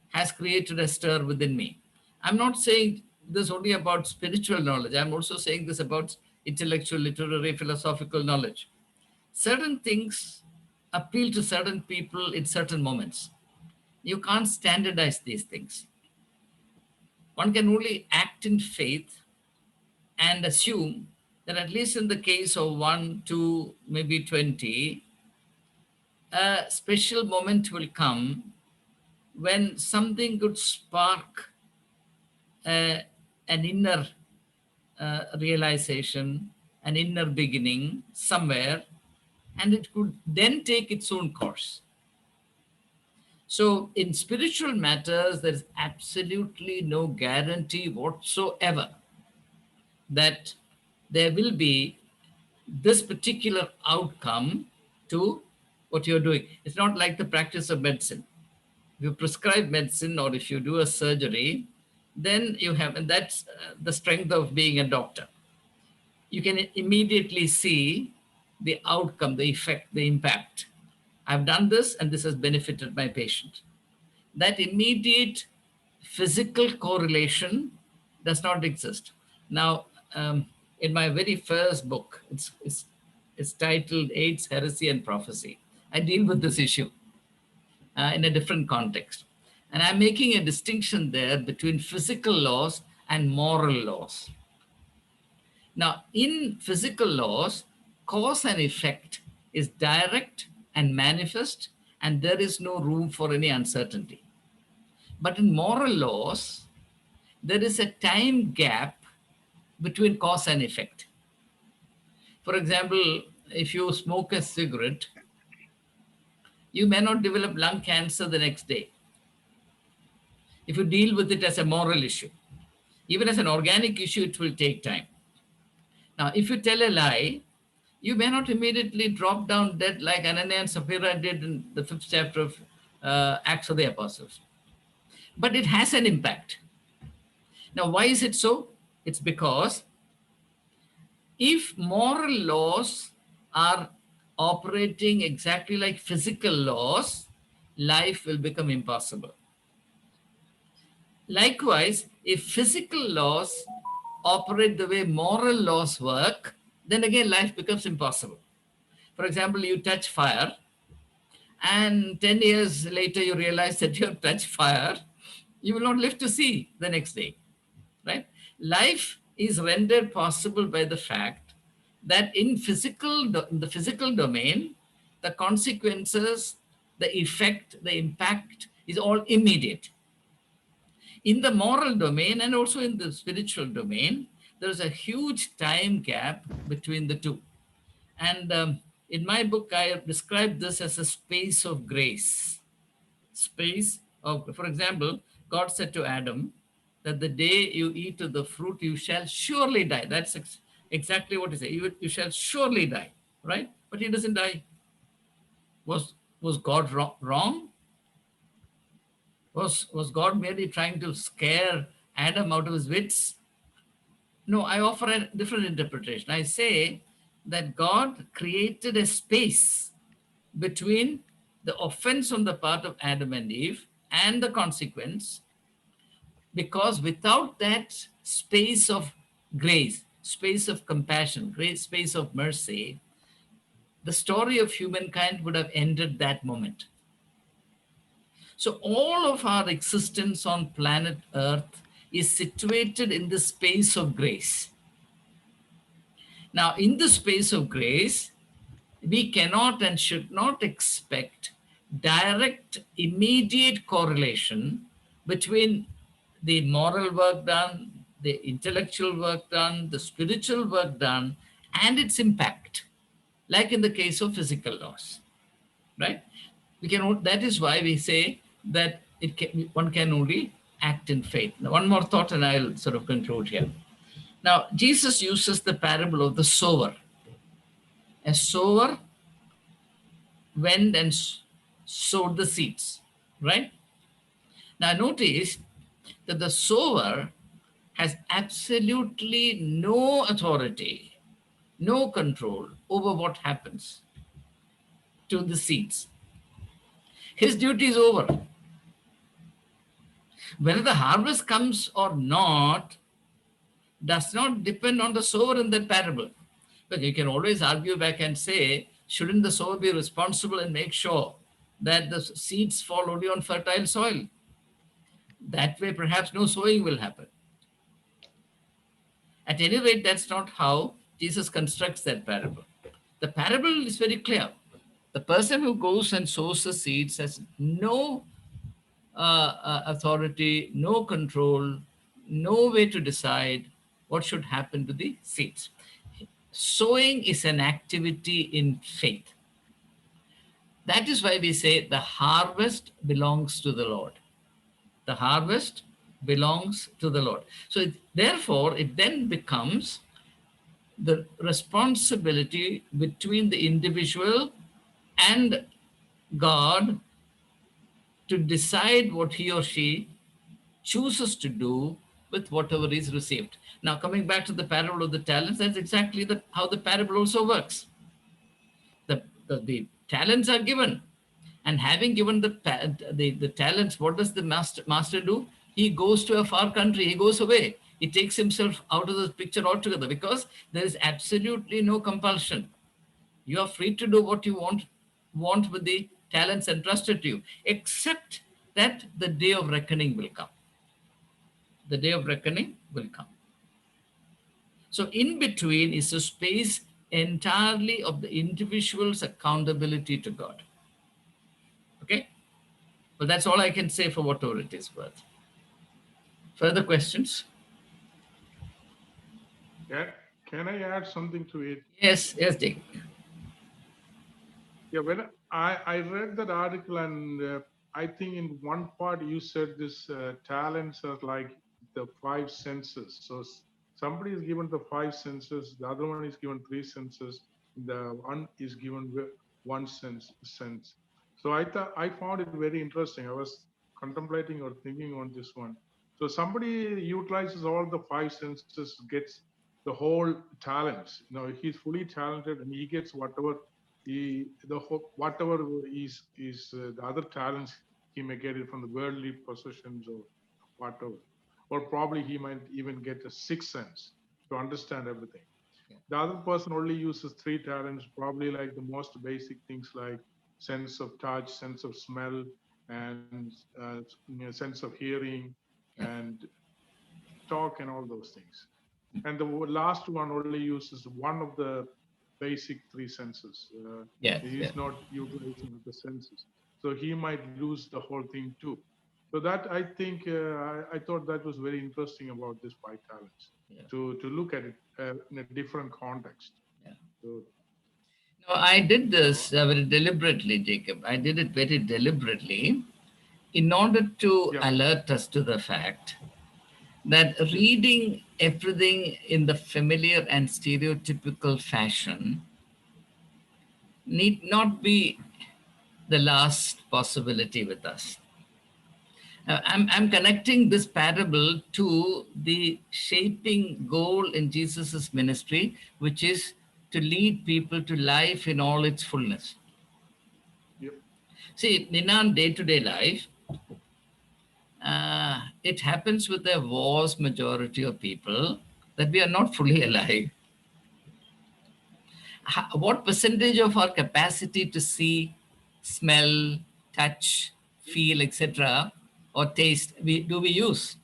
has created a stir within me. I'm not saying this only about spiritual knowledge. I'm also saying this about intellectual, literary, philosophical knowledge. Certain things appeal to certain people in certain moments. You can't standardize these things. One can only act in faith and assume that at least in the case of 1, 2, maybe 20, a special moment will come when something could spark uh, an inner realization, an inner beginning somewhere, and it could then take its own course. So, in spiritual matters, there is absolutely no guarantee whatsoever that there will be this particular outcome to what you're doing. It's not like the practice of medicine. If you prescribe medicine or if you do a surgery, then you have, and that's the strength of being a doctor. You can immediately see the outcome, the effect, the impact. I've done this and this has benefited my patient. That immediate physical correlation does not exist. Now, in my very first book, it's titled AIDS, Heresy, and Prophecy. I deal with this issue in a different context. And I'm making a distinction there between physical laws and moral laws. Now, in physical laws, cause and effect is direct and manifest, and there is no room for any uncertainty. But in moral laws, there is a time gap between cause and effect. For example, if you smoke a cigarette, you may not develop lung cancer the next day if you deal with it as a moral issue. Even as an organic issue, it will take time. Now, if you tell a lie, you may not immediately drop down dead like Ananias and Sapphira did in the 5th chapter of Acts of the Apostles. But it has an impact. Now, why is it so? It's because if moral laws are operating exactly like physical laws, life will become impossible. Likewise, if physical laws operate the way moral laws work, then again life becomes impossible. For example, you touch fire, and 10 years later you realize that you have touched fire, you will not live to see the next day, right? Life is rendered possible by the fact that in the physical domain, the consequences, the effect, the impact is all immediate. In the moral domain and also in the spiritual domain, there is a huge time gap between the two. And in my book, I have described this as a space of grace. Space of, for example, God said to Adam that the day you eat of the fruit, you shall surely die. That's exactly what he said. You shall surely die, right? But he doesn't die. Was God wrong? Was God merely trying to scare Adam out of his wits? No, I offer a different interpretation. I say that God created a space between the offense on the part of Adam and Eve and the consequence, because without that space of grace, space of compassion, great space of mercy, the story of humankind would have ended that moment. So all of our existence on planet Earth is situated in the space of grace. Now, in the space of grace, we cannot and should not expect direct, immediate correlation between the moral work done, the intellectual work done, the spiritual work done, and its impact, like in the case of physical laws, right? That is why we say that one can only act in faith. Now, one more thought, and I'll sort of conclude here. Now, Jesus uses the parable of the sower. A sower went and sowed the seeds, right? Now, notice that the sower has absolutely no authority, no control over what happens to the seeds. His duty is over. Whether the harvest comes or not does not depend on the sower in that parable. But you can always argue back and say, shouldn't the sower be responsible and make sure that the seeds fall only on fertile soil? That way, perhaps no sowing will happen. At any rate, that's not how Jesus constructs that parable. The parable is very clear. The person who goes and sows the seeds has no authority, no control, no way to decide what should happen to the seeds. Sowing is an activity in faith. That is why we say the harvest belongs to the Lord. The harvest belongs to the Lord. So, therefore, it then becomes the responsibility between the individual and God to decide what he or she chooses to do with whatever is received. Now, coming back to the parable of the talents, that's exactly how the parable also works. The talents are given, and having given the talents, what does the master do? He goes to a far country. He goes away. He takes himself out of the picture altogether, because there is absolutely no compulsion. You are free to do what you want with the talents entrusted to you, except that the day of reckoning will come. The day of reckoning will come. So in between is a space entirely of the individual's accountability to God. Okay? Well, that's all I can say for whatever it is worth. Further questions? Can I add something to it? Yes, Dick. Yeah, when I read that article, and I think in one part you said this talents are like the five senses. So somebody is given the five senses, the other one is given three senses, the one is given one sense. So I found it very interesting. I was contemplating or thinking on this one. So somebody utilizes all the five senses, gets the whole talents. He's fully talented and he gets whatever whatever is the other talents. He may get it from the worldly possessions or whatever, or probably he might even get a sixth sense to understand everything. The other person only uses three talents, probably like the most basic things like sense of touch, sense of smell, and sense of hearing and talk and all those things. And the last one only uses one of the basic three senses. He's not utilizing the senses. So he might lose the whole thing too. So that I think I thought that was very interesting about this five talents, to look at it in a different context. So, no, I did this very deliberately, Jacob. I did it very deliberately in order to alert us to the fact that reading everything in the familiar and stereotypical fashion need not be the last possibility with us. I'm connecting this parable to the shaping goal in Jesus's ministry, which is to lead people to life in all its fullness. See, in our day-to-day life, it happens with a vast majority of people that we are not fully alive. What percentage of our capacity to see, smell, touch, feel, etc., or taste do we use?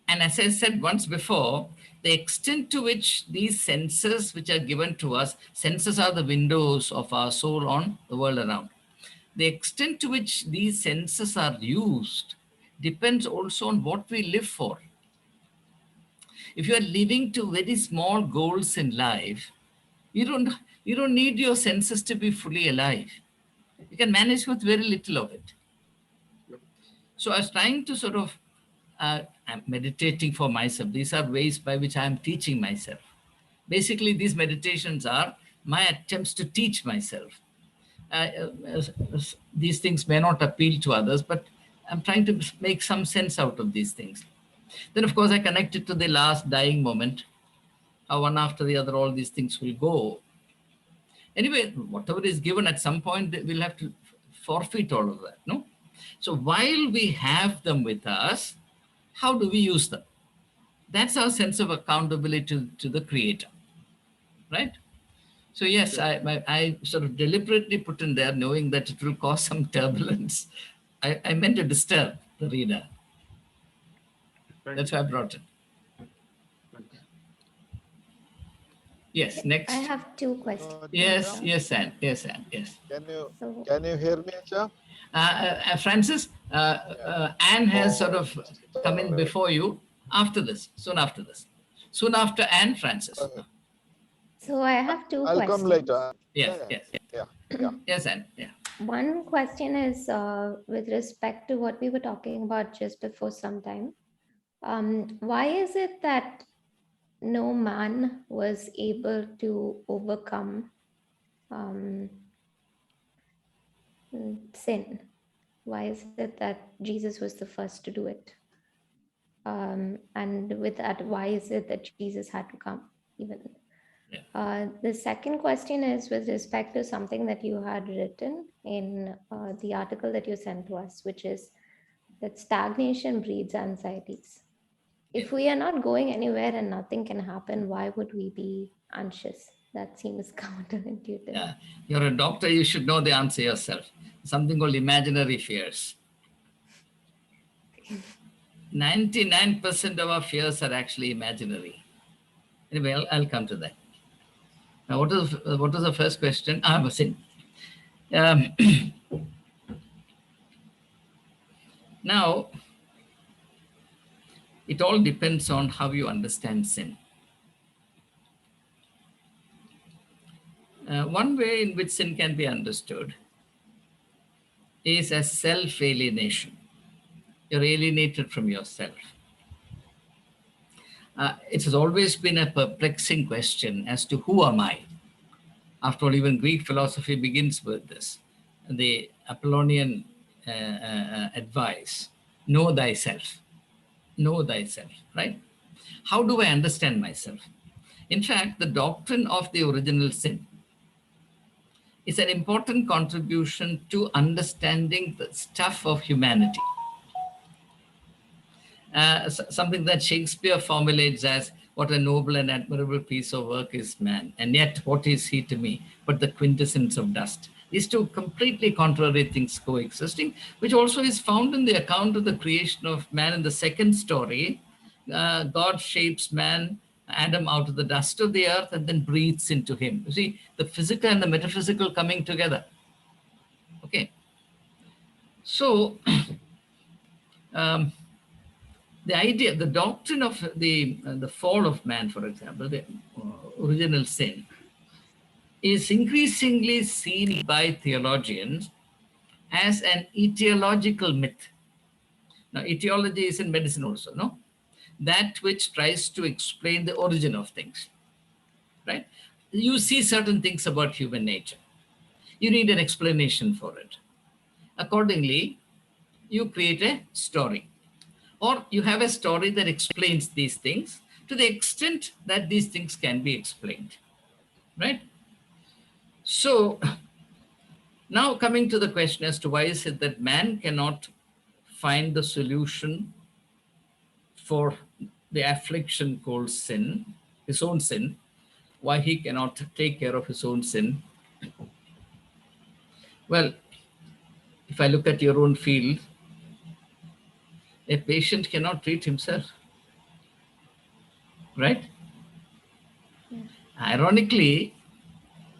And as I said once before, the extent to which these senses which are given to us, senses are the windows of our soul on the world around. The extent to which these senses are used depends also on what we live for. If you are living to very small goals in life, you don't need your senses to be fully alive. You can manage with very little of it. So I was trying to sort of, I'm meditating for myself. These are ways by which I am teaching myself. Basically, these meditations are my attempts to teach myself. These things may not appeal to others, but I'm trying to make some sense out of these things. Then, of course, I connect it to the last dying moment, how one after the other all these things will go. Anyway, whatever is given at some point, we'll have to forfeit all of that, no? So while we have them with us, how do we use them? That's our sense of accountability to the Creator, right? So yes, I sort of deliberately put in there knowing that it will cause some turbulence. I meant to disturb the reader. That's why I brought it. Yes, next. I have two questions. Yes, yes, Anne. Yes, Anne. Yes. So, Can you hear me, Acha? Francis, Anne has sort of come in before you. After this, soon after this. Soon after Anne, Francis. so I have two I'll come questions. later. Yes, yes. Yeah. Yes, Anne. Yeah. One question is with respect to what we were talking about just before some time. Why is it that no man was able to overcome sin? Why is it that Jesus was the first to do it? And with that, why is it that Jesus had to come even? The second question is with respect to something that you had written in the article that you sent to us, which is that stagnation breeds anxieties. If we are not going anywhere and nothing can happen, why would we be anxious? That seems counterintuitive. Yeah. You're a doctor, you should know the answer yourself. Something called imaginary fears. 99% of our fears are actually imaginary. Anyway, I'll come to that. Now, what was the first question? Sin. Now, it all depends on how you understand sin. One way in which sin can be understood is as self-alienation. You're alienated from yourself. It has always been a perplexing question as to who am I? After all, even Greek philosophy begins with this. The Apollonian advice, know thyself. Know thyself, right? How do I understand myself? In fact, the doctrine of the original sin is an important contribution to understanding the stuff of humanity. Something that Shakespeare formulates as, what a noble and admirable piece of work is man, and yet what is he to me but the quintessence of dust? These two completely contrary things coexisting, which also is found in the account of the creation of man in the second story. God shapes man, Adam, out of the dust of the earth and then breathes into him. You see, the physical and the metaphysical coming together. Okay. So, the idea, the doctrine of the fall of man, for example, the original sin, is increasingly seen by theologians as an etiological myth. Now, etiology is in medicine also, no? That which tries to explain the origin of things, right? You see certain things about human nature. You need an explanation for it. Accordingly, you create a story. Or you have a story that explains these things to the extent that these things can be explained, right? So now coming to the question as to why is it that man cannot find the solution for the affliction called sin, his own sin, why he cannot take care of his own sin. Well, if I look at your own field, a patient cannot treat himself, right? Yeah. Ironically,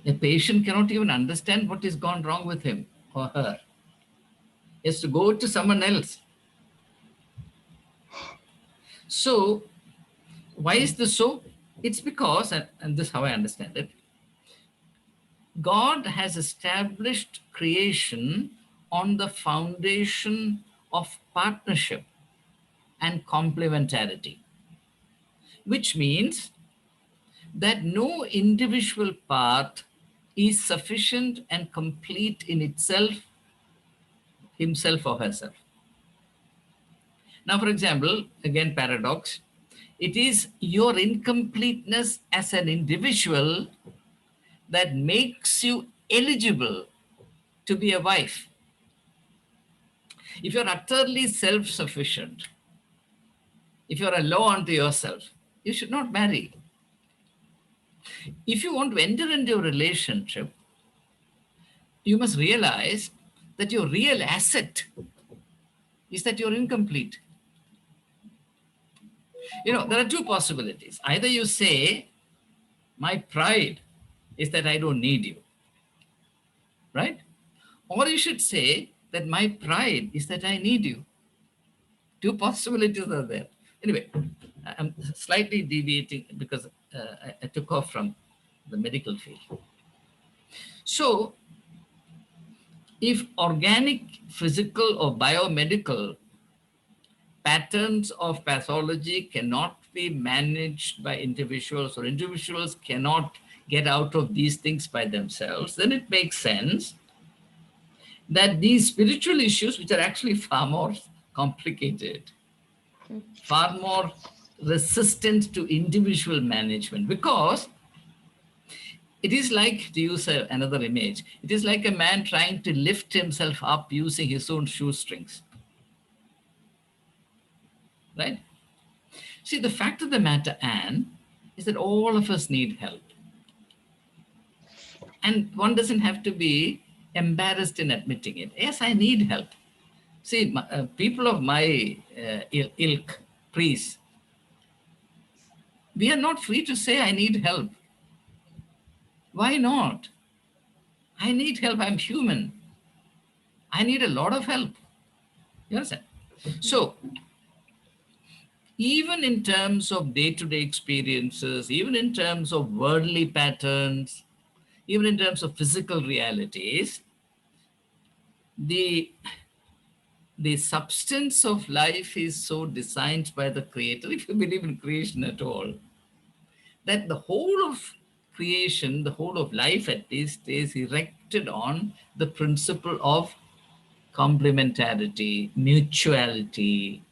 a patient cannot even understand what is gone wrong with him or her. He has to go to someone else. So, why is this so? It's because, and this is how I understand it, God has established creation on the foundation of partnership and complementarity, which means that no individual part is sufficient and complete in itself, himself or herself. Now, for example, again, paradox, it is your incompleteness as an individual that makes you eligible to be a wife. If you're utterly self-sufficient, if you're a law unto yourself, you should not marry. If you want to enter into a relationship, you must realize that your real asset is that you're incomplete. You know, there are two possibilities. Either you say, My pride is that I don't need you, right? Or you should say that my pride is that I need you. Two possibilities are there. Anyway, I'm slightly deviating because I took off from the medical field. So, if organic, physical, or biomedical patterns of pathology cannot be managed by individuals, or individuals cannot get out of these things by themselves, then it makes sense that these spiritual issues, which are actually far more complicated, far more resistant to individual management, because it is like, to use another image, it is like a man trying to lift himself up using his own shoestrings, right? See, the fact of the matter, Anne, is that all of us need help. And one doesn't have to be embarrassed in admitting it. Yes, I need help. See, people of my ilk, priests, we are not free to say, I need help. Why not? I need help. I'm human. I need a lot of help. You understand? So, even in terms of day-to-day experiences, even in terms of worldly patterns, even in terms of physical realities, the substance of life is so designed by the Creator, if you believe in creation at all, that the whole of creation, the whole of life at least, is erected on the principle of complementarity, mutuality,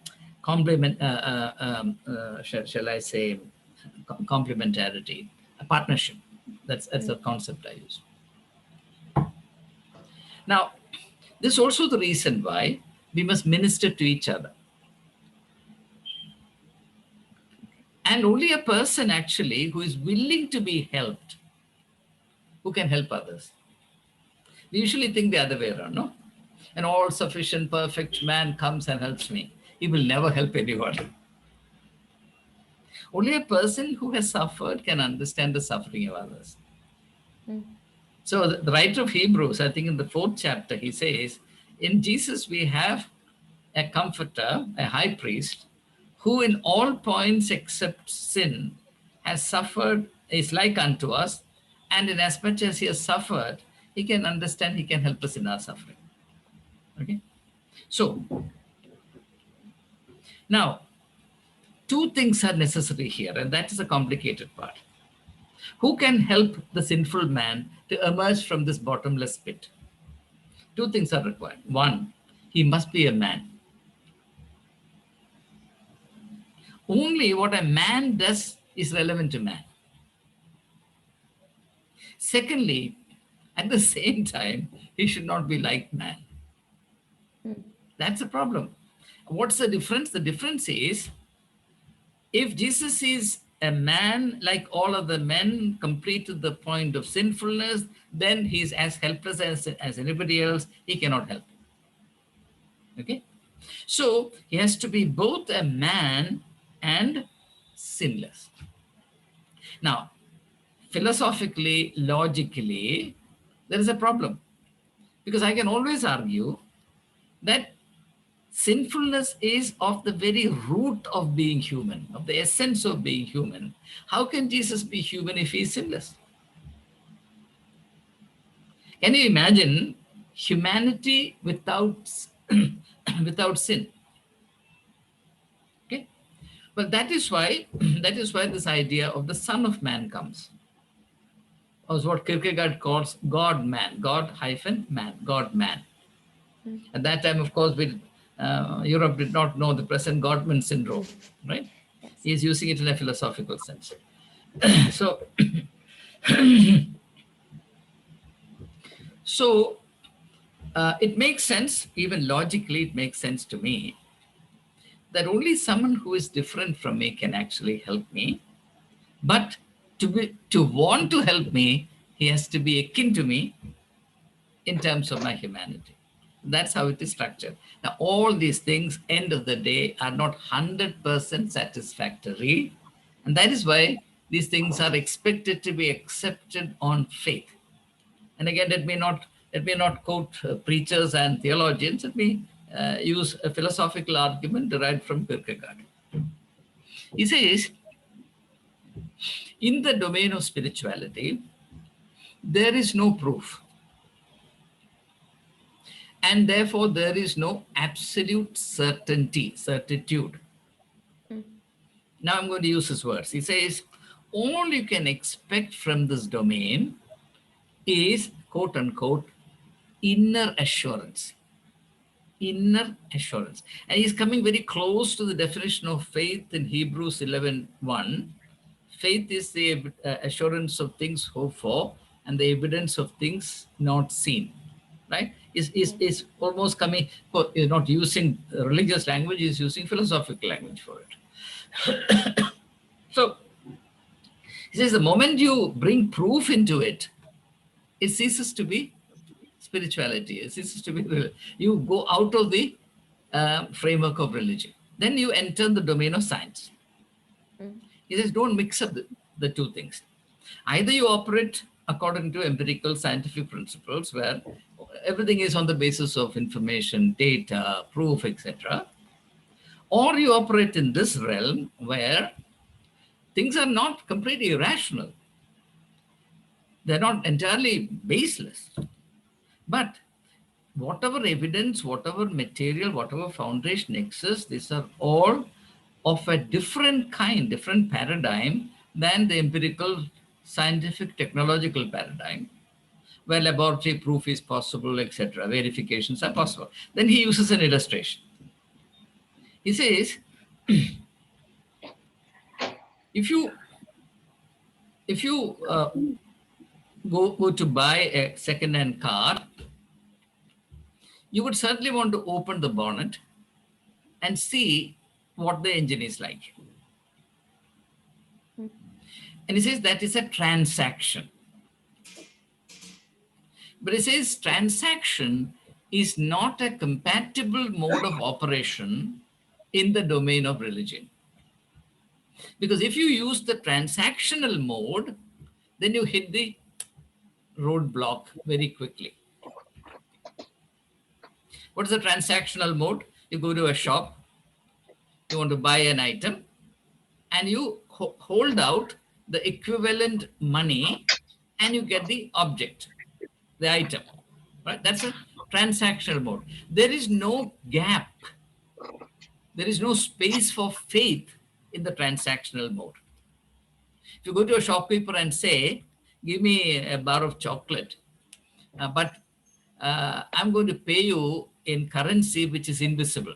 shall I say, complementarity, a partnership. That's the concept I use. Now, this is also the reason why we must minister to each other. And only a person actually who is willing to be helped, who can help others. We usually think the other way around, no? An all-sufficient, perfect man comes and helps me. He will never help anyone. Only a person who has suffered can understand the suffering of others. So the writer of Hebrews, I think in the 4th chapter, he says, in Jesus we have a comforter, a high priest, who in all points except sin has suffered, is like unto us, and in as much as he has suffered, he can understand, he can help us in our suffering. Okay? So, now, two things are necessary here, and that is a complicated part. Who can help the sinful man to emerge from this bottomless pit? Two things are required. One, he must be a man. Only what a man does is relevant to man. Secondly, at the same time, he should not be like man. That's a problem. What's the difference? The difference is, if Jesus is a man like all other men, complete to the point of sinfulness, then he's as helpless as anybody else. He cannot help. Okay? So he has to be both a man and sinless. Now, philosophically, logically, there is a problem. Because I can always argue that sinfulness is of the very root of being human, of the essence of being human. How can Jesus be human if he is sinless? Can you imagine humanity without, without sin? Okay. Well, that is why this idea of the Son of Man comes. Or what Kierkegaard calls God-man, God-man, God-man. At that time, of course, Europe did not know the present Godman syndrome, right? Yes. He is using it in a philosophical sense. So, it makes sense, even logically, it makes sense to me that only someone who is different from me can actually help me. But to want to help me, he has to be akin to me in terms of my humanity. That's how it is structured. Now, all these things, end of the day, are not 100% satisfactory. And that is why These things are expected to be accepted on faith. And again, let me not quote preachers and theologians. Let me use a philosophical argument derived from Kierkegaard. He says, in the domain of spirituality, there is no proof. And therefore, there is no absolute certitude. Now I'm going to use his words. He says, all you can expect from this domain is, quote unquote, inner assurance. Inner assurance. And he's coming very close to the definition of faith in Hebrews 11:1. Faith is the assurance of things hoped for and the evidence of things not seen. Right? Is almost coming, is not using religious language, is using philosophical language for it. So he says the moment you bring proof into it, it ceases to be spirituality. It ceases to be, you go out of the framework of religion. Then you enter the domain of science. He says, don't mix up the two things. Either you operate according to empirical scientific principles where everything is on the basis of information, data, proof, etc. Or you operate in this realm where things are not completely irrational. They're not entirely baseless. But whatever evidence, whatever material, whatever foundation exists, these are all of a different kind, different paradigm than the empirical, scientific, technological paradigm, where laboratory proof is possible, etc., verifications are possible. Then he uses an illustration. He says, if you go to buy a second-hand car, you would certainly want to open the bonnet and see what the engine is like. And he says that is a transaction. But he says transaction is not a compatible mode of operation in the domain of religion. Because if you use the transactional mode, then you hit the roadblock very quickly. What is the transactional mode? You go to a shop, you want to buy an item, and you hold out the equivalent money and you get the object, the item, right? That's a transactional mode. There is no gap. There is no space for faith in the transactional mode. If you go to a shopkeeper and say, give me a bar of chocolate, but I'm going to pay you in currency which is invisible.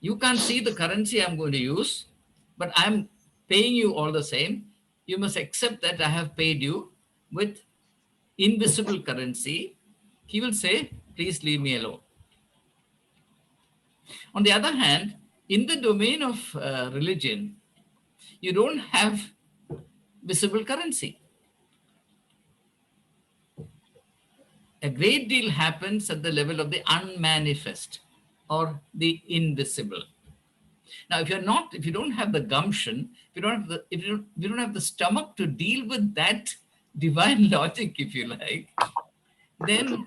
You can't see the currency I'm going to use, but I'm paying you all the same. You must accept that I have paid you with invisible currency. He will say, please leave me alone. On the other hand, in the domain of religion, you don't have visible currency. A great deal happens at the level of the unmanifest or the invisible. Now, if you don't have the gumption, if you don't have the stomach to deal with that divine logic, if you like, then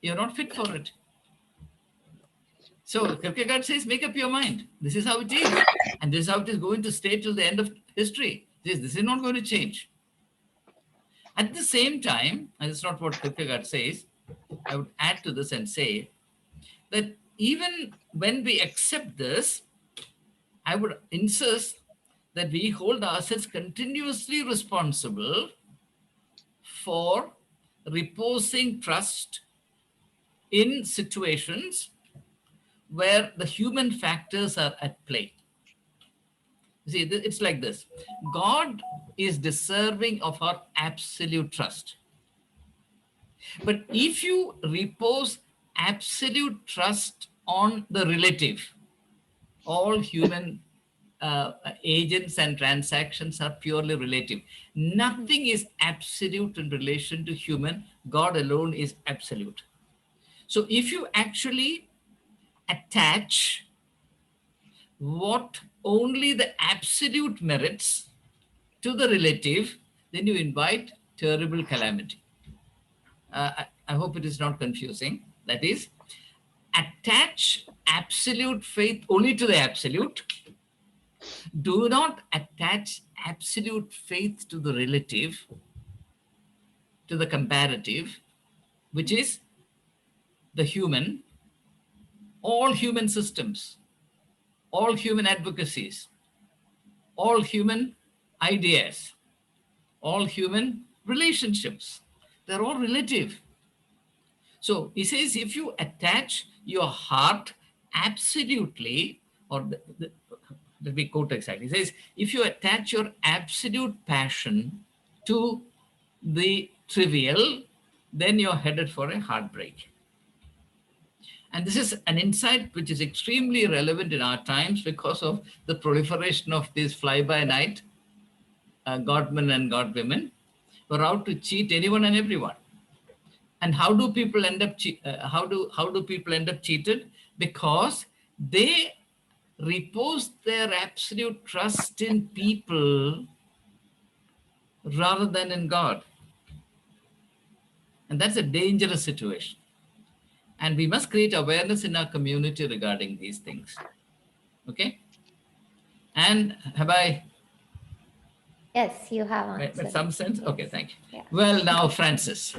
you're not fit for it. So Kierkegaard says, make up your mind. This is how it is. And this is how it is going to stay till the end of history. This is not going to change. At the same time, and it's not what Kierkegaard says, I would add to this and say that even when we accept this, I would insist that we hold ourselves continuously responsible for reposing trust in situations where the human factors are at play. See, it's like this. God is deserving of our absolute trust. But if you repose absolute trust on the relative, all human agents and transactions are purely relative. Nothing is absolute in relation to human. God alone is absolute. So if you actually attach what only the absolute merits to the relative, then you invite terrible calamity. I hope it is not confusing. That is, attach absolute faith only to the absolute. Do not attach absolute faith to the relative, to the comparative, which is the human, all human systems, all human advocacies, all human ideas, all human relationships. They're all relative. So he says, if you attach your heart absolutely, or let me quote exactly. He says, if you attach your absolute passion to the trivial, then you're headed for a heartbreak. And this is an insight which is extremely relevant in our times because of the proliferation of these fly-by-night godmen and godwomen who are out to cheat anyone and everyone. And how do people end up? How do people end up cheated? Because they repose their absolute trust in people rather than in God, and that's a dangerous situation. And we must create awareness in our community regarding these things. Okay? And have I Yes, you have made answered. some sense? Yes. Okay, thank you. Yeah. Well, now, Francis.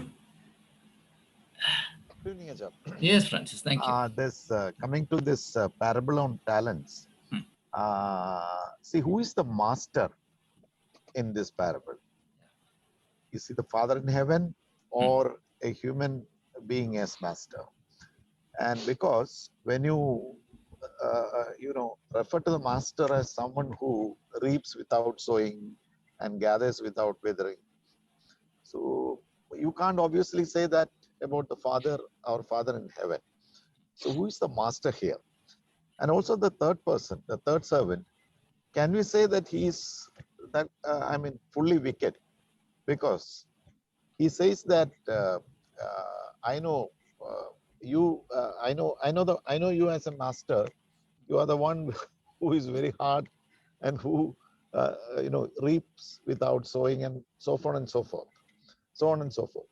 Good evening, Ajahn. Yes, Francis, thank you. This coming to this parable on talents. See, who is the master in this parable? Is he the Father in heaven or a human being as master? And because when you refer to the master as someone who reaps without sowing and gathers without withering, so you can't obviously say that about the Father, our Father in heaven. So who is the master here? And also the third person, the third servant, can we say that he is fully wicked? Because he says that I know you. I know you as a master. You are the one who is very hard and who reaps without sowing, and so on and so forth, so on and so forth.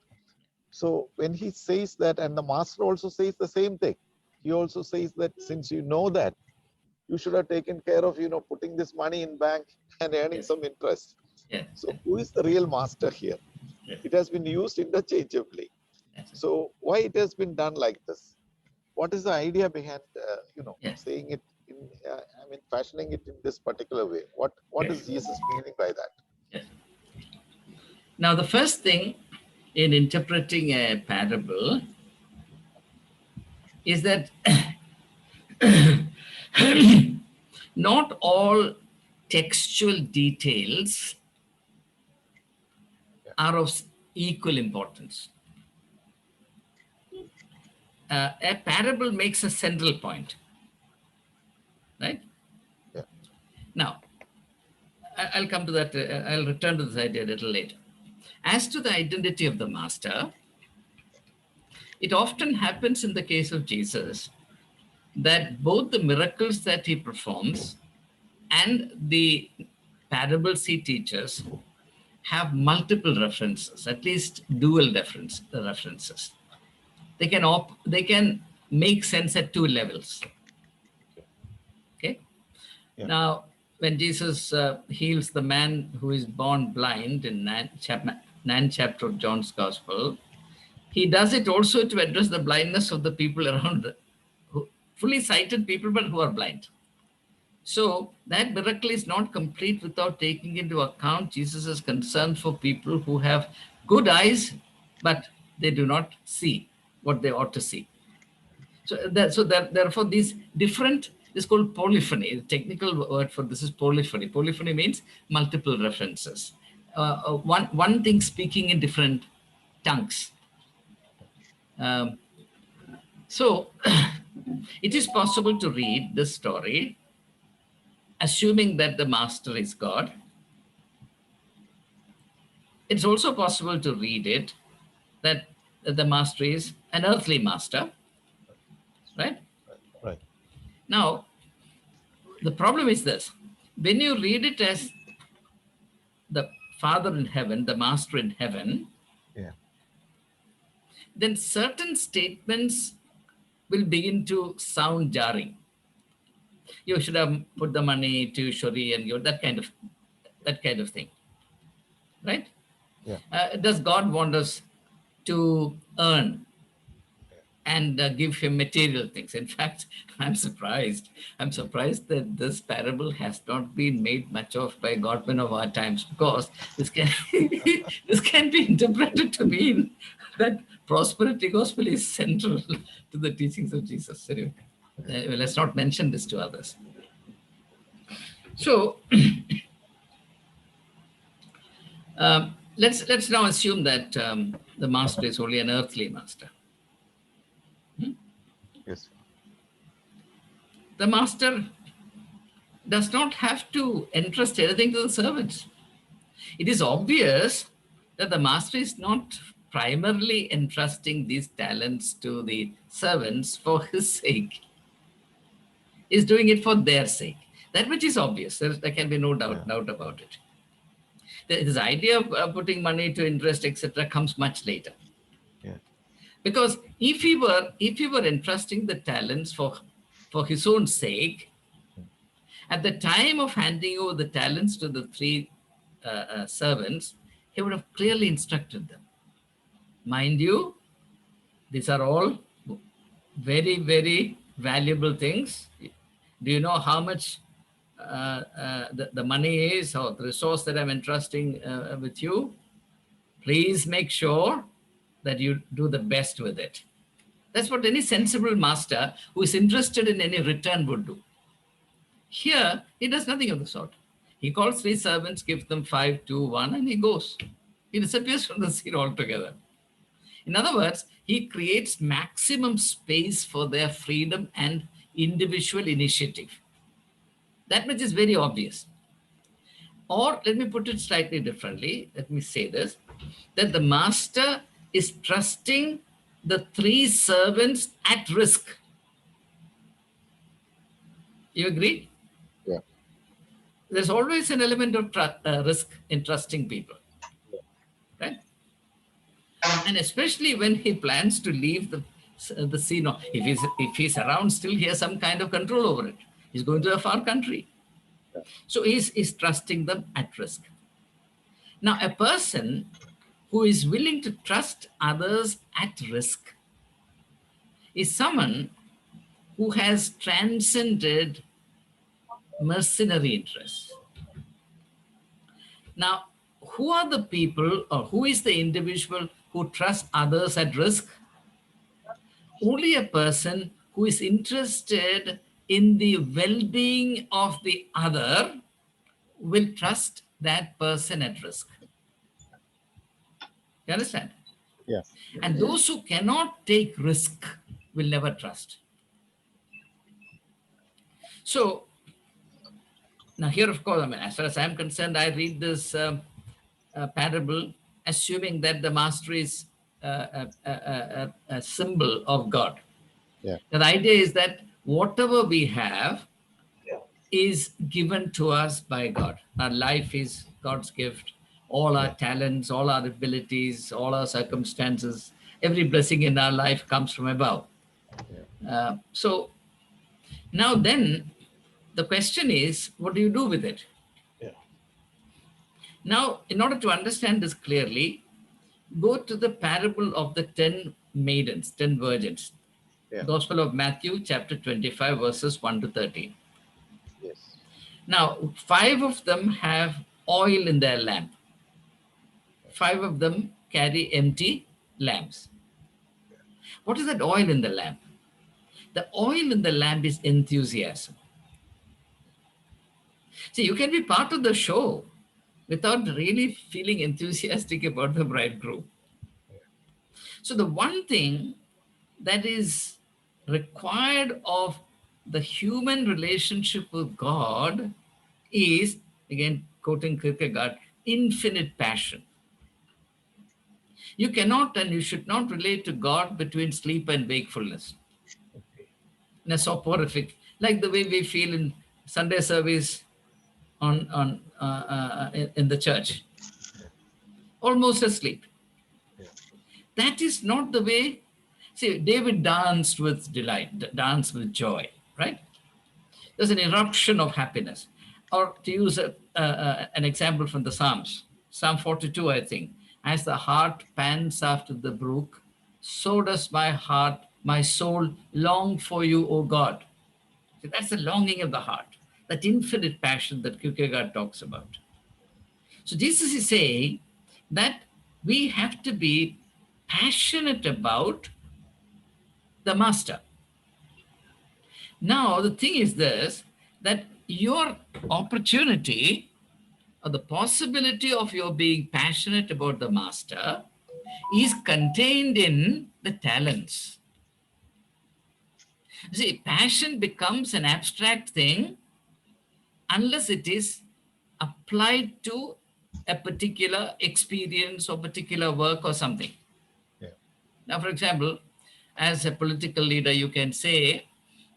So when he says that, and the master also says the same thing. He also says that since you know that, you should have taken care of putting this money in bank and earning some interest. So who is the real master here? It has been used interchangeably. So why it has been done like this? What is the idea behind saying it in fashioning it in this particular way? What is Jesus meaning by that? Yes. Now, the first thing in interpreting a parable is that not all textual details are of equal importance. A parable makes a central point, right? Yeah. Now, I'll come to that. I'll return to this idea a little later. As to the identity of the master, it often happens in the case of Jesus that both the miracles that he performs and the parables he teaches have multiple references, at least dual references. They can make sense at two levels. Okay. Yeah. Now, when Jesus heals the man who is born blind in 9th chapter of John's Gospel, he does it also to address the blindness of the people around, fully sighted people, but who are blind. So that miracle is not complete without taking into account Jesus' concern for people who have good eyes, but they do not see what they ought to see. Therefore, these different, this is called polyphony. The technical word for this is polyphony. Polyphony means multiple references. One thing speaking in different tongues. So it is possible to read this story assuming that the master is God. It's also possible to read it that the master is an earthly master, right? Right. Now, the problem is this. When you read it as the Father in heaven, the Master in heaven, Yeah. then certain statements will begin to sound jarring. You should have put the money to Shori and you, that kind of thing, right? Yeah. Does God want us to earn and give him material things? In fact, I'm surprised. I'm surprised that this parable has not been made much of by godmen of our times, because this can this can be interpreted to mean that prosperity gospel is central to the teachings of Jesus. Anyway, let's not mention this to others. So let's now assume that the master is only an earthly master. Yes. The master does not have to entrust anything to the servants. It is obvious that the master is not primarily entrusting these talents to the servants for his sake. He's doing it for their sake. That much is obvious. There can be no doubt about it. This idea of putting money to interest, etc., comes much later. Yeah. Because if he were entrusting the talents for his own sake, at the time of handing over the talents to the three servants, he would have clearly instructed them. Mind you, these are all very, very valuable things. Do you know how much the money is, or the resource that I'm entrusting with you? Please make sure that you do the best with it. That's what any sensible master who is interested in any return would do. Here, he does nothing of the sort. He calls three servants, gives them 5, 2, 1, and he goes. He disappears from the scene altogether. In other words, he creates maximum space for their freedom and individual initiative. That much is very obvious. Or let me put it slightly differently. Let me say this, that the master is trusting the three servants at risk. You agree? Yeah. There's always an element of risk in trusting people, right? And especially when he plans to leave the scene. If he's around still, he has some kind of control over it. He's going to a far country. So he's trusting them at risk. Now, a person who is willing to trust others at risk is someone who has transcended mercenary interests. Now, who are the people, or who is the individual who trusts others at risk? Only a person who is interested in the well-being of the other will trust that person at risk. You understand? Yeah. And those who cannot take risk will never trust. So now here, of course, I mean, as far as I'm concerned, I read this parable assuming that the master is a symbol of God. Yeah. The idea is that whatever we have is given to us by God. Our life is God's gift. All our talents, all our abilities, all our circumstances, every blessing in our life comes from above. So now then, the question is, what do you do with it? Yeah. Now, in order to understand this clearly, go to the parable of the 10 maidens, 10 virgins. Yeah. Gospel of Matthew, chapter 25, verses 1 to 13. Yes. Now, 5 of them have oil in their lamp. 5 of them carry empty lamps. What is that oil in the lamp? The oil in the lamp is enthusiasm. See, you can be part of the show without really feeling enthusiastic about the bridegroom. So the one thing that is required of the human relationship with God is, again, quoting Kierkegaard, infinite passion. You cannot and you should not relate to God between sleep and wakefulness. In a soporific, like the way we feel in Sunday service in the church. almost asleep. Yeah. That is not the way. See, David danced with delight, danced with joy, right? There's an eruption of happiness. Or to use an example from the Psalms, Psalm 42, I think, as the hart pants after the brook, so does my heart, my soul long for you, O God. See, that's the longing of the heart, that infinite passion that Kierkegaard talks about. So Jesus is saying that we have to be passionate about the master. Now, the thing is this, that your opportunity or the possibility of your being passionate about the master is contained in the talents. See, passion becomes an abstract thing unless it is applied to a particular experience or particular work or something. Yeah. Now, for example, as a political leader, you can say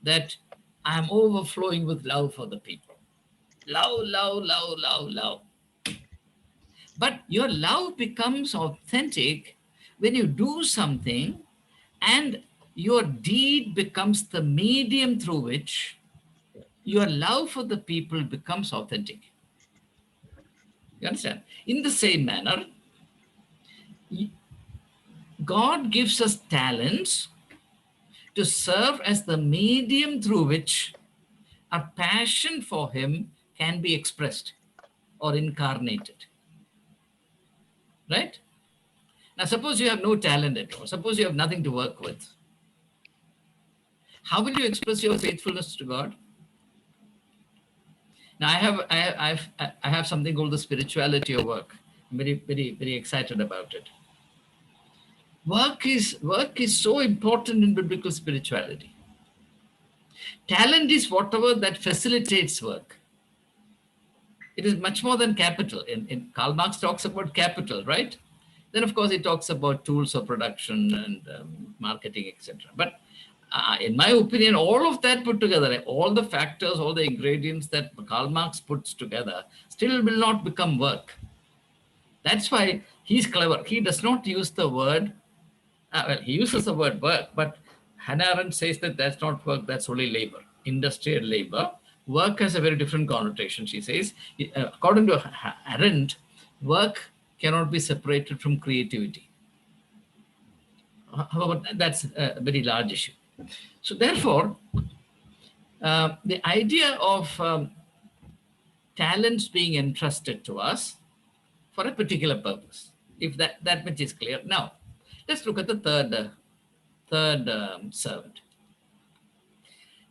that I'm overflowing with love for the people. Love, love, love, love, love. But your love becomes authentic when you do something and your deed becomes the medium through which your love for the people becomes authentic. You understand? In the same manner, God gives us talents to serve as the medium through which our passion for Him can be expressed or incarnated. Right? Now, suppose you have no talent at all. Suppose you have nothing to work with. How will you express your faithfulness to God? Now, I have something called the spirituality of work. I'm very excited about it. Work is so important in biblical spirituality. Talent is whatever that facilitates work. It is much more than capital. In Karl Marx talks about capital, right? Then, of course, he talks about tools of production and marketing, etc. But in my opinion, all of that put together, all the factors, all the ingredients that Karl Marx puts together still will not become work. That's why he's clever. He does not use the word, well, he uses the word work, but Hannah Arendt says that that's not work, that's only labor, industrial labor. Work has a very different connotation, she says. According to Arendt, work cannot be separated from creativity. However, that's a very large issue. So therefore, the idea of talents being entrusted to us for a particular purpose, if that much is clear. Now, let's look at the third servant.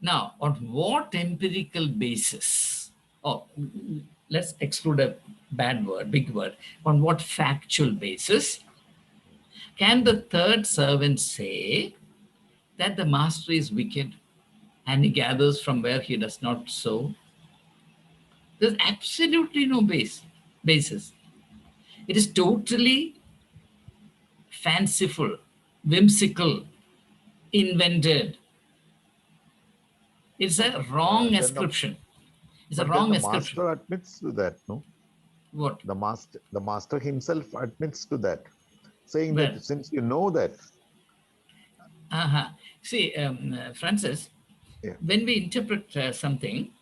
Now, on what empirical basis, let's exclude a bad word, big word, on what factual basis can the third servant say that the master is wicked and he gathers from where he does not sow? There's absolutely no basis. It is totally fanciful, whimsical, invented. It's a wrong ascription. It's a wrong the ascription. master admits to that, no? What? The master himself admits to that, saying Well, that since you know that. See, Francis, Yeah. when we interpret something,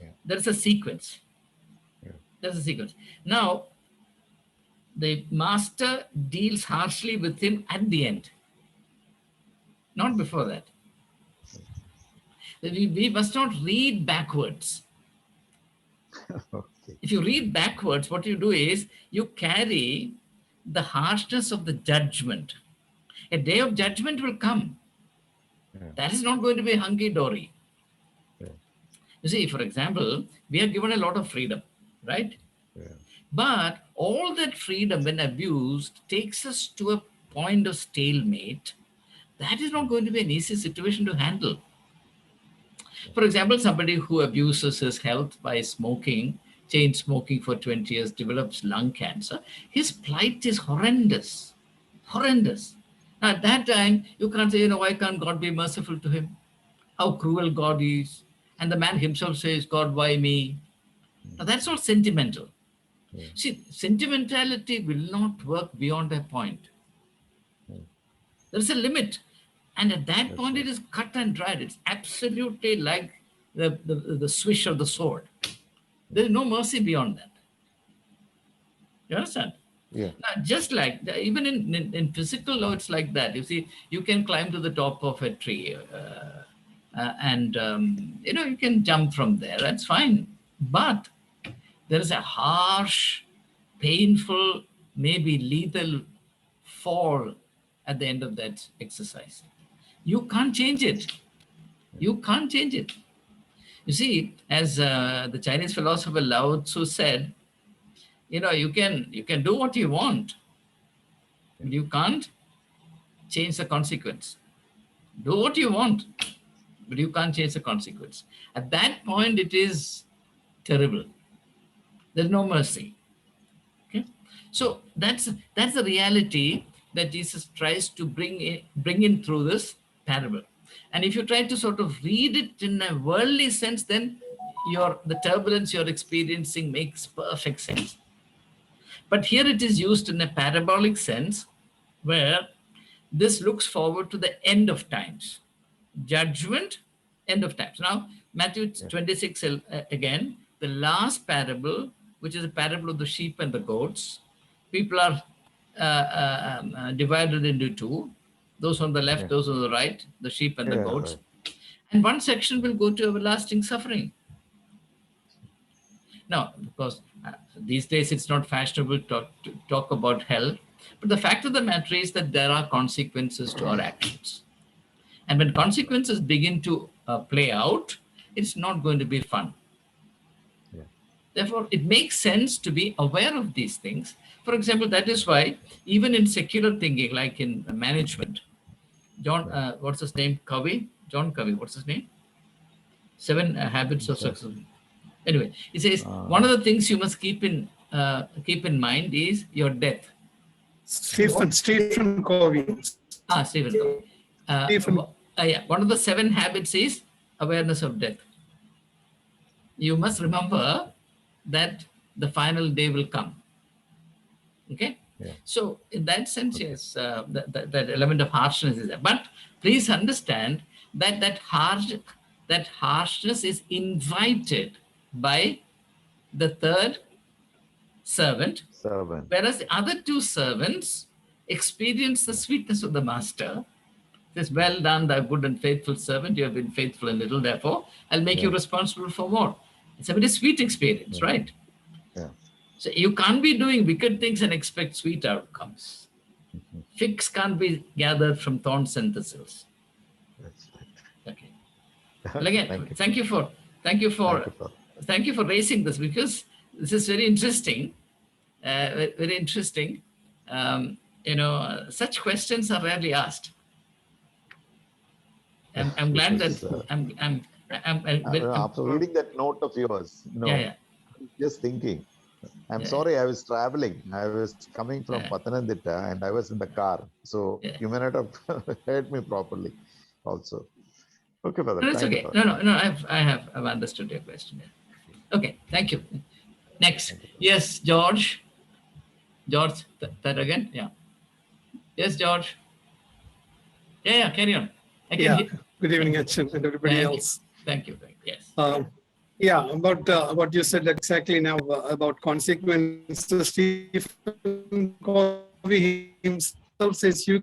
Yeah. there's a sequence. Yeah. There's a sequence. Now, the master deals harshly with him at the end, not before that. We must not read backwards. Okay. If you read backwards, what you do is you carry the harshness of the judgment. A day of judgment will come. Yeah. That is not going to be hunky-dory. Yeah. You see, for example, we are given a lot of freedom, right? Yeah. But all that freedom, when abused, takes us to a point of stalemate. That is not going to be an easy situation to handle. For example, somebody who abuses his health by smoking, chain smoking for 20 years, develops lung cancer. His plight is horrendous. Horrendous. Now, at that time, you can't say, why can't God be merciful to him? How cruel God is. And the man himself says, God, why me? Now, that's not sentimental. See, sentimentality will not work beyond a point. There's a limit. And at that point, it is cut and dried. It's absolutely like the swish of the sword. There is no mercy beyond that. You understand? Yeah. Now, just like, even in physical law, it's like that. You see, you can climb to the top of a tree and, you can jump from there. That's fine. But there is a harsh, painful, maybe lethal fall at the end of that exercise. You can't change it. You can't change it. You see, as the Chinese philosopher Lao Tzu said, you can do what you want, but you can't change the consequence. Do what you want, but you can't change the consequence. At that point, it is terrible. There's no mercy. Okay, so that's the reality that Jesus tries to bring in through this parable. And if you try to sort of read it in a worldly sense, then the turbulence you're experiencing makes perfect sense. But here it is used in a parabolic sense, where this looks forward to the end of times. Judgment, end of times. Now, Matthew 26 again, the last parable, which is a parable of the sheep and the goats. People are divided into two. Those on the left, those on the right, the sheep and the goats. Right. And one section will go to everlasting suffering. Now, because these days it's not fashionable to talk about hell, but the fact of the matter is that there are consequences to our actions. And when consequences begin to play out, it's not going to be fun. Yeah. Therefore, it makes sense to be aware of these things. For example, that is why even in secular thinking, like in management, what's his name? John Covey, what's his name? 7 Habits of Success. Anyway, he says one of the things you must keep in mind is your death. Stephen Covey. Stephen Covey. One of the 7 habits is awareness of death. You must remember that the final day will come. Okay? Yeah. So in that sense, yes, that element of harshness is there. But please understand that harshness is invited by the third servant, whereas the other 2 servants experience the sweetness of the master. It says, well done, thou good and faithful servant. You have been faithful in little, therefore I'll make you responsible for more. It's a very sweet experience, right? Yeah. So you can't be doing wicked things and expect sweet outcomes. Figs can't be gathered from thorns and thistles. That's right. Okay. Well, again, thank you for raising this, because this is very interesting. Very interesting. Such questions are rarely asked. I'm glad that after reading that note of yours, just thinking. I'm sorry, I was traveling. I was coming from Pathanamthitta and I was in the car. So you may not have heard me properly also. Okay, brother. No, it's okay. No, I've understood your question. Okay, thank you. Next. Yes, George. George, that again? Yeah. Yes, George. Yeah, carry on. Good evening, Achin, and everybody else. Thank you. Yes. About what you said exactly now about consequences. Stephen Covey himself says you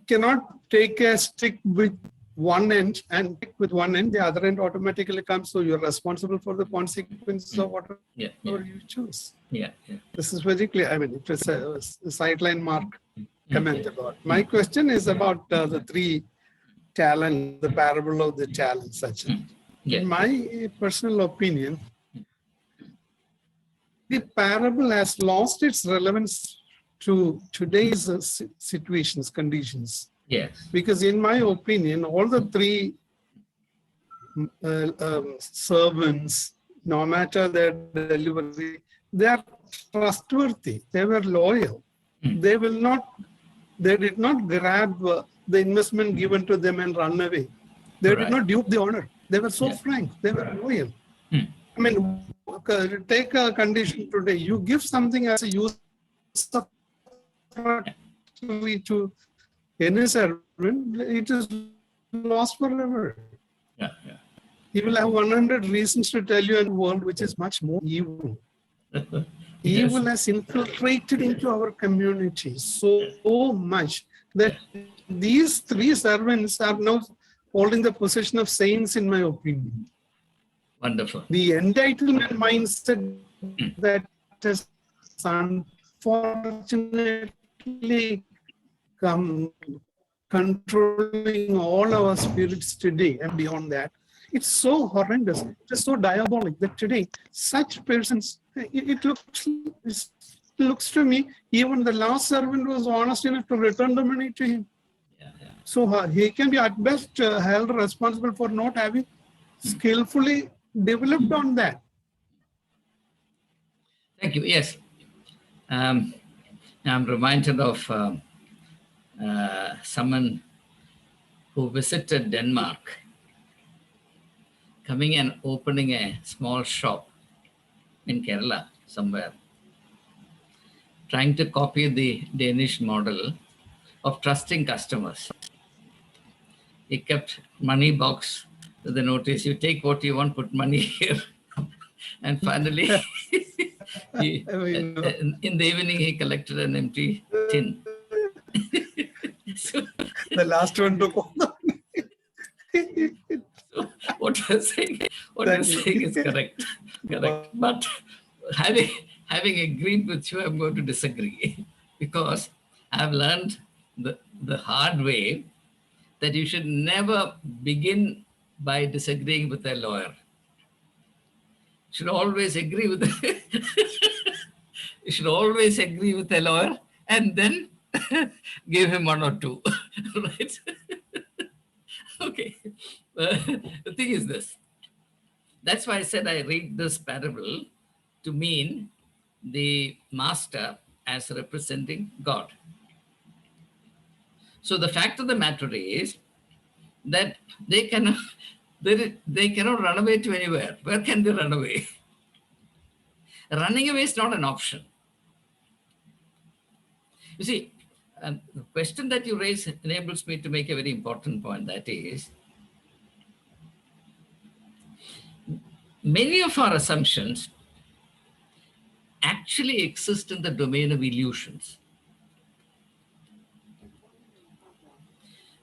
cannot take a stick with one end and pick with one end, the other end automatically comes. So you're responsible for the consequences of whatever you choose. This is very clear. I mean, it was a sideline mark comment about. My question is about the 3 talents, the parable of the talents. In my personal opinion, the parable has lost its relevance to today's situations, conditions. Yes. Because in my opinion, all the 3 servants, no matter their delivery, they are trustworthy. They were loyal. They did not grab the investment given to them and run away. They did not dupe the owner. They were so frank. They were loyal. I mean, take a condition today. You give something as a use of to any servant, it is lost forever. Yeah, yeah. He will have 100 reasons to tell you in a world which is much more evil. Evil has infiltrated into our community so much that these three servants are now holding the position of saints, in my opinion. Wonderful. The entitlement mindset that has unfortunately come controlling all our spirits today and beyond that, it's so horrendous, it's so diabolic that today such persons, it looks to me, even the last servant was honest enough to return the money to him. So he can be at best held responsible for not having skillfully developed on that. Thank you. Yes. I'm reminded of someone who visited Denmark, coming and opening a small shop in Kerala somewhere, trying to copy the Danish model of trusting customers. He kept money box with the notice, you take what you want, put money here. And finally, in the evening, he collected an empty tin. So, the last one took all the so what you're saying is correct. Correct. But having agreed with you, I'm going to disagree because I've learned the hard way that you should never begin by disagreeing with a lawyer. You should always agree with you should always agree with a lawyer and then give him one or two. Right? Okay. The thing is this. That's why I said I read this parable to mean the master as representing God. So the fact of the matter is that they cannot run away to anywhere. Where can they run away? Running away is not an option. You see, the question that you raise enables me to make a very important point. That is, many of our assumptions actually exist in the domain of illusions.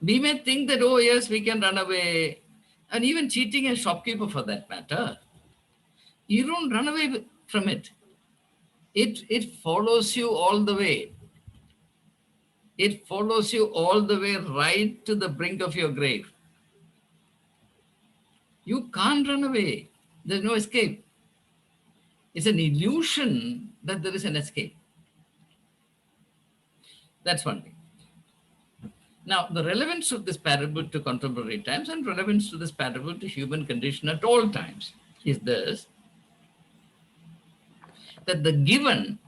We may think that, oh yes, we can run away, and even cheating a shopkeeper for that matter, you don't run away from it. It follows you all the way. It follows you all the way right to the brink of your grave. You can't run away. There's no escape. It's an illusion that there is an escape. That's one thing. Now, the relevance of this parable to contemporary times and relevance to this parable to human condition at all times is this, that the given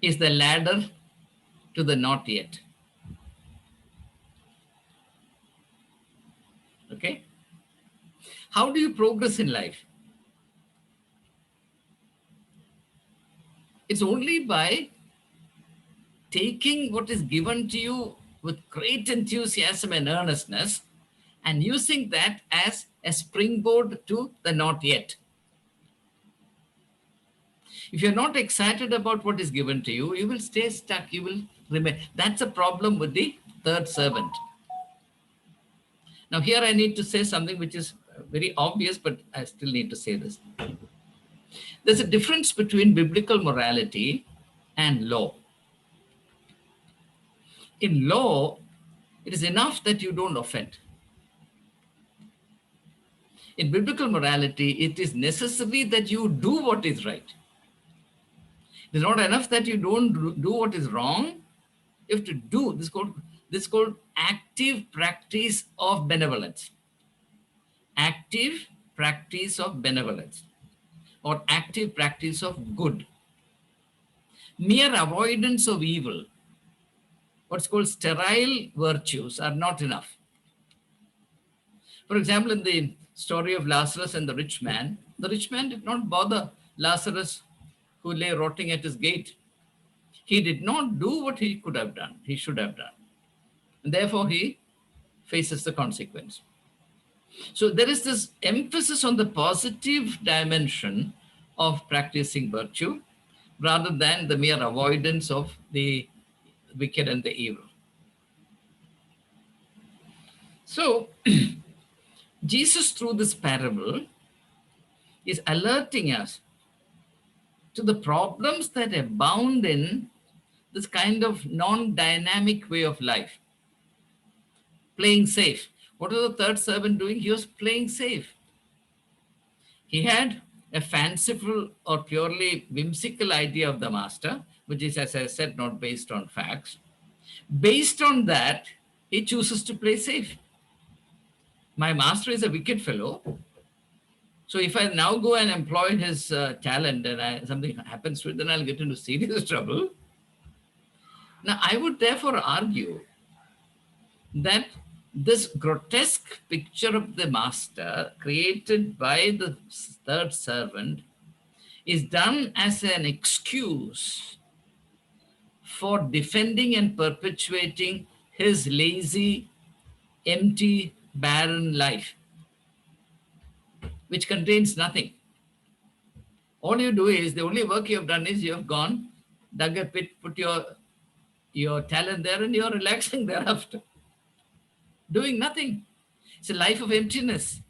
is the ladder to the not yet. Okay? How do you progress in life? It's only by taking what is given to you with great enthusiasm and earnestness and using that as a springboard to the not yet. If you're not excited about what is given to you, you will stay stuck. You will remain. That's a problem with the third servant. Now, here I need to say something which is very obvious, but I still need to say this. There's a difference between biblical morality and law. In law, it is enough that you don't offend. In biblical morality, it is necessary that you do what is right. It is not enough that you don't do what is wrong. You have to do. This is called active practice of benevolence. Active practice of benevolence or active practice of good. Mere avoidance of evil, what's called sterile virtues, are not enough. For example, in the story of Lazarus and the rich man did not bother Lazarus who lay rotting at his gate. He did not do what he could have done, he should have done. And therefore, he faces the consequence. So there is this emphasis on the positive dimension of practicing virtue rather than the mere avoidance of the wicked and the evil. So Jesus, through this parable, is alerting us to the problems that abound in this kind of non-dynamic way of life. Playing safe. What was the third servant doing? He was playing safe. He had a fanciful or purely whimsical idea of the master, which is, as I said, not based on facts. Based on that, he chooses to play safe. My master is a wicked fellow. So if I now go and employ his talent and something happens to it, then I'll get into serious trouble. Now, I would therefore argue that this grotesque picture of the master created by the third servant is done as an excuse for defending and perpetuating his lazy, empty, barren life, which contains nothing. All you do is, the only work you have done is you have gone, dug a pit, put your talent there, and you're relaxing thereafter. Doing nothing. It's a life of emptiness.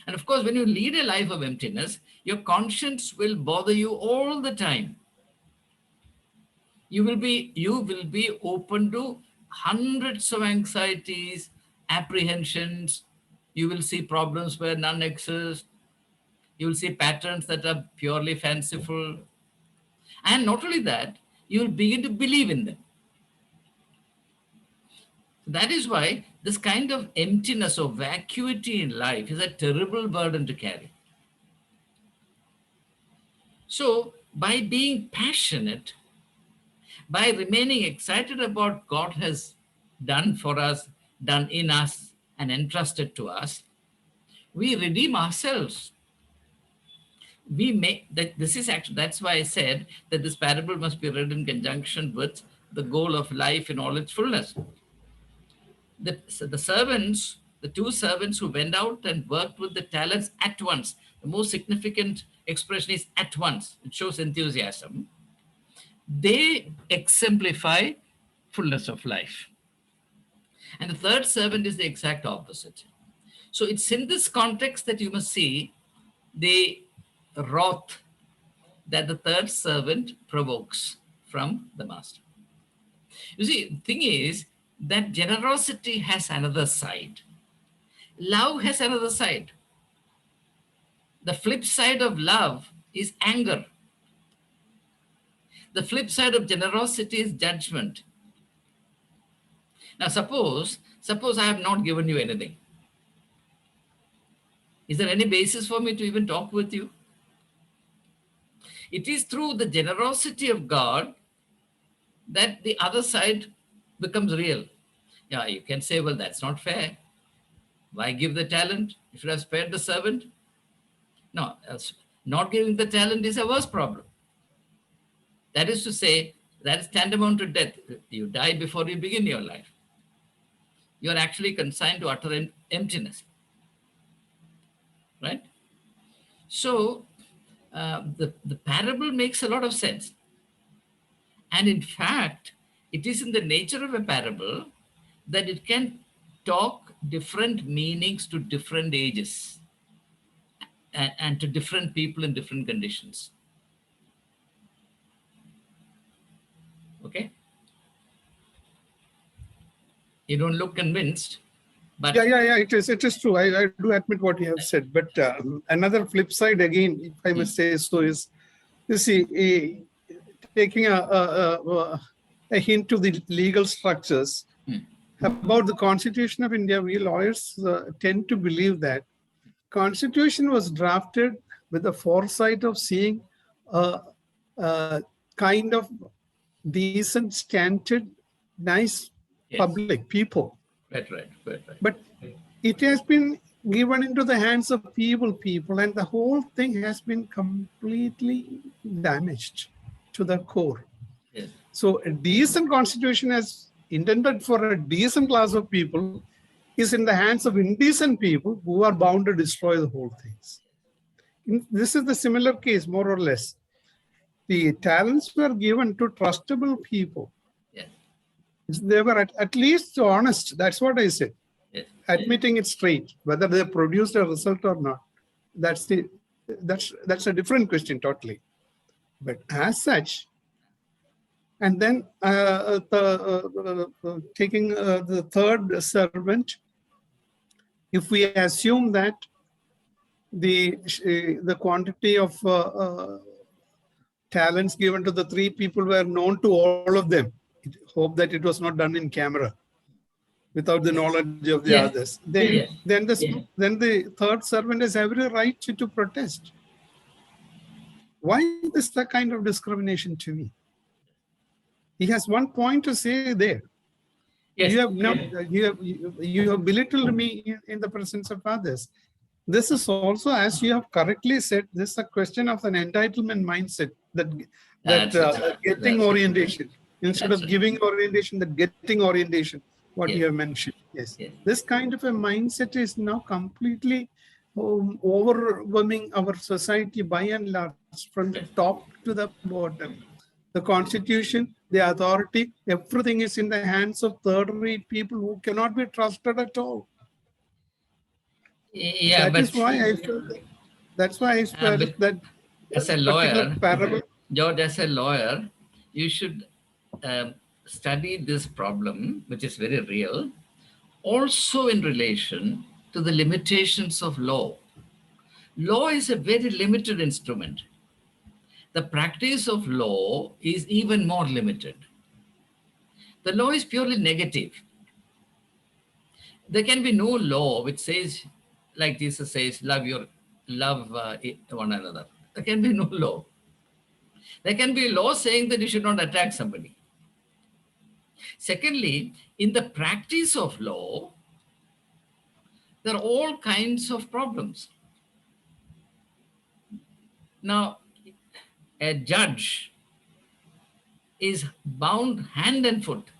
And of course, when you lead a life of emptiness, your conscience will bother you all the time. You will be open to hundreds of anxieties, apprehensions. You will see problems where none exist. You will see patterns that are purely fanciful. And not only that, you will begin to believe in them. That is why this kind of emptiness or vacuity in life is a terrible burden to carry. So, by being passionate, by remaining excited about what God has done for us, done in us, and entrusted to us, we redeem ourselves. We make that. This is actually, that's why I said that this parable must be read in conjunction with the goal of life in all its fullness. The servants, the two servants who went out and worked with the talents at once, the most significant expression is at once. It shows enthusiasm. They exemplify fullness of life. And the third servant is the exact opposite. So it's in this context that you must see the wrath that the third servant provokes from the master. You see, the thing is that generosity has another side. Love has another side. The flip side of love is anger. The flip side of generosity is judgment. Now, suppose I have not given you anything. Is there any basis for me to even talk with you? It is through the generosity of God that the other side becomes real. Yeah, you can say, well, that's not fair. Why give the talent? You should have spared the servant. No, not giving the talent is a worse problem. That is to say, that is tantamount to death. You die before you begin your life. You are actually consigned to utter emptiness. Right? So, the parable makes a lot of sense. And in fact, it is in the nature of a parable that it can talk different meanings to different ages and to different people in different conditions. Okay? You don't look convinced, but yeah, it is true. I do admit what you have said, but another flip side again, if I must say so, is, you see, taking a hint to the legal structures about the Constitution of India. We lawyers tend to believe that Constitution was drafted with the foresight of seeing a kind of decent, standard, nice public people. Right. But it has been given into the hands of evil people, and the whole thing has been completely damaged to the core. Yes. So a decent constitution as intended for a decent class of people is in the hands of indecent people who are bound to destroy the whole things. This is the similar case, more or less. The talents were given to trustable people. Yes. They were at least honest. That's what I said. Yes. Admitting it straight, whether they produced a result or not. That's a different question totally. But as such, and then taking the third servant, if we assume that the quantity of talents given to the three people were known to all of them, hope that it was not done in camera without the knowledge of the Yes. others, Yes. then the third servant has every right to protest. Why is that kind of discrimination to me? He has one point to say there. Yes. You have belittled me in the presence of others. This is also, as you have correctly said, this is a question of an entitlement mindset, that getting orientation instead of giving orientation, that getting orientation, what you have mentioned. Yes. This kind of a mindset is now completely overwhelming our society by and large, from the top to the bottom. The constitution, the authority, everything is in the hands of third-rate people who cannot be trusted at all. Yeah, that's why I felt that as a lawyer, George, as a lawyer, you should study this problem, which is very real, also in relation to the limitations of law. Law is a very limited instrument. The practice of law is even more limited. The law is purely negative. There can be no law which says, like Jesus says, love one another. There can be no law. There can be a law saying that you should not attack somebody. Secondly, in the practice of law, there are all kinds of problems. Now, a judge is bound hand and foot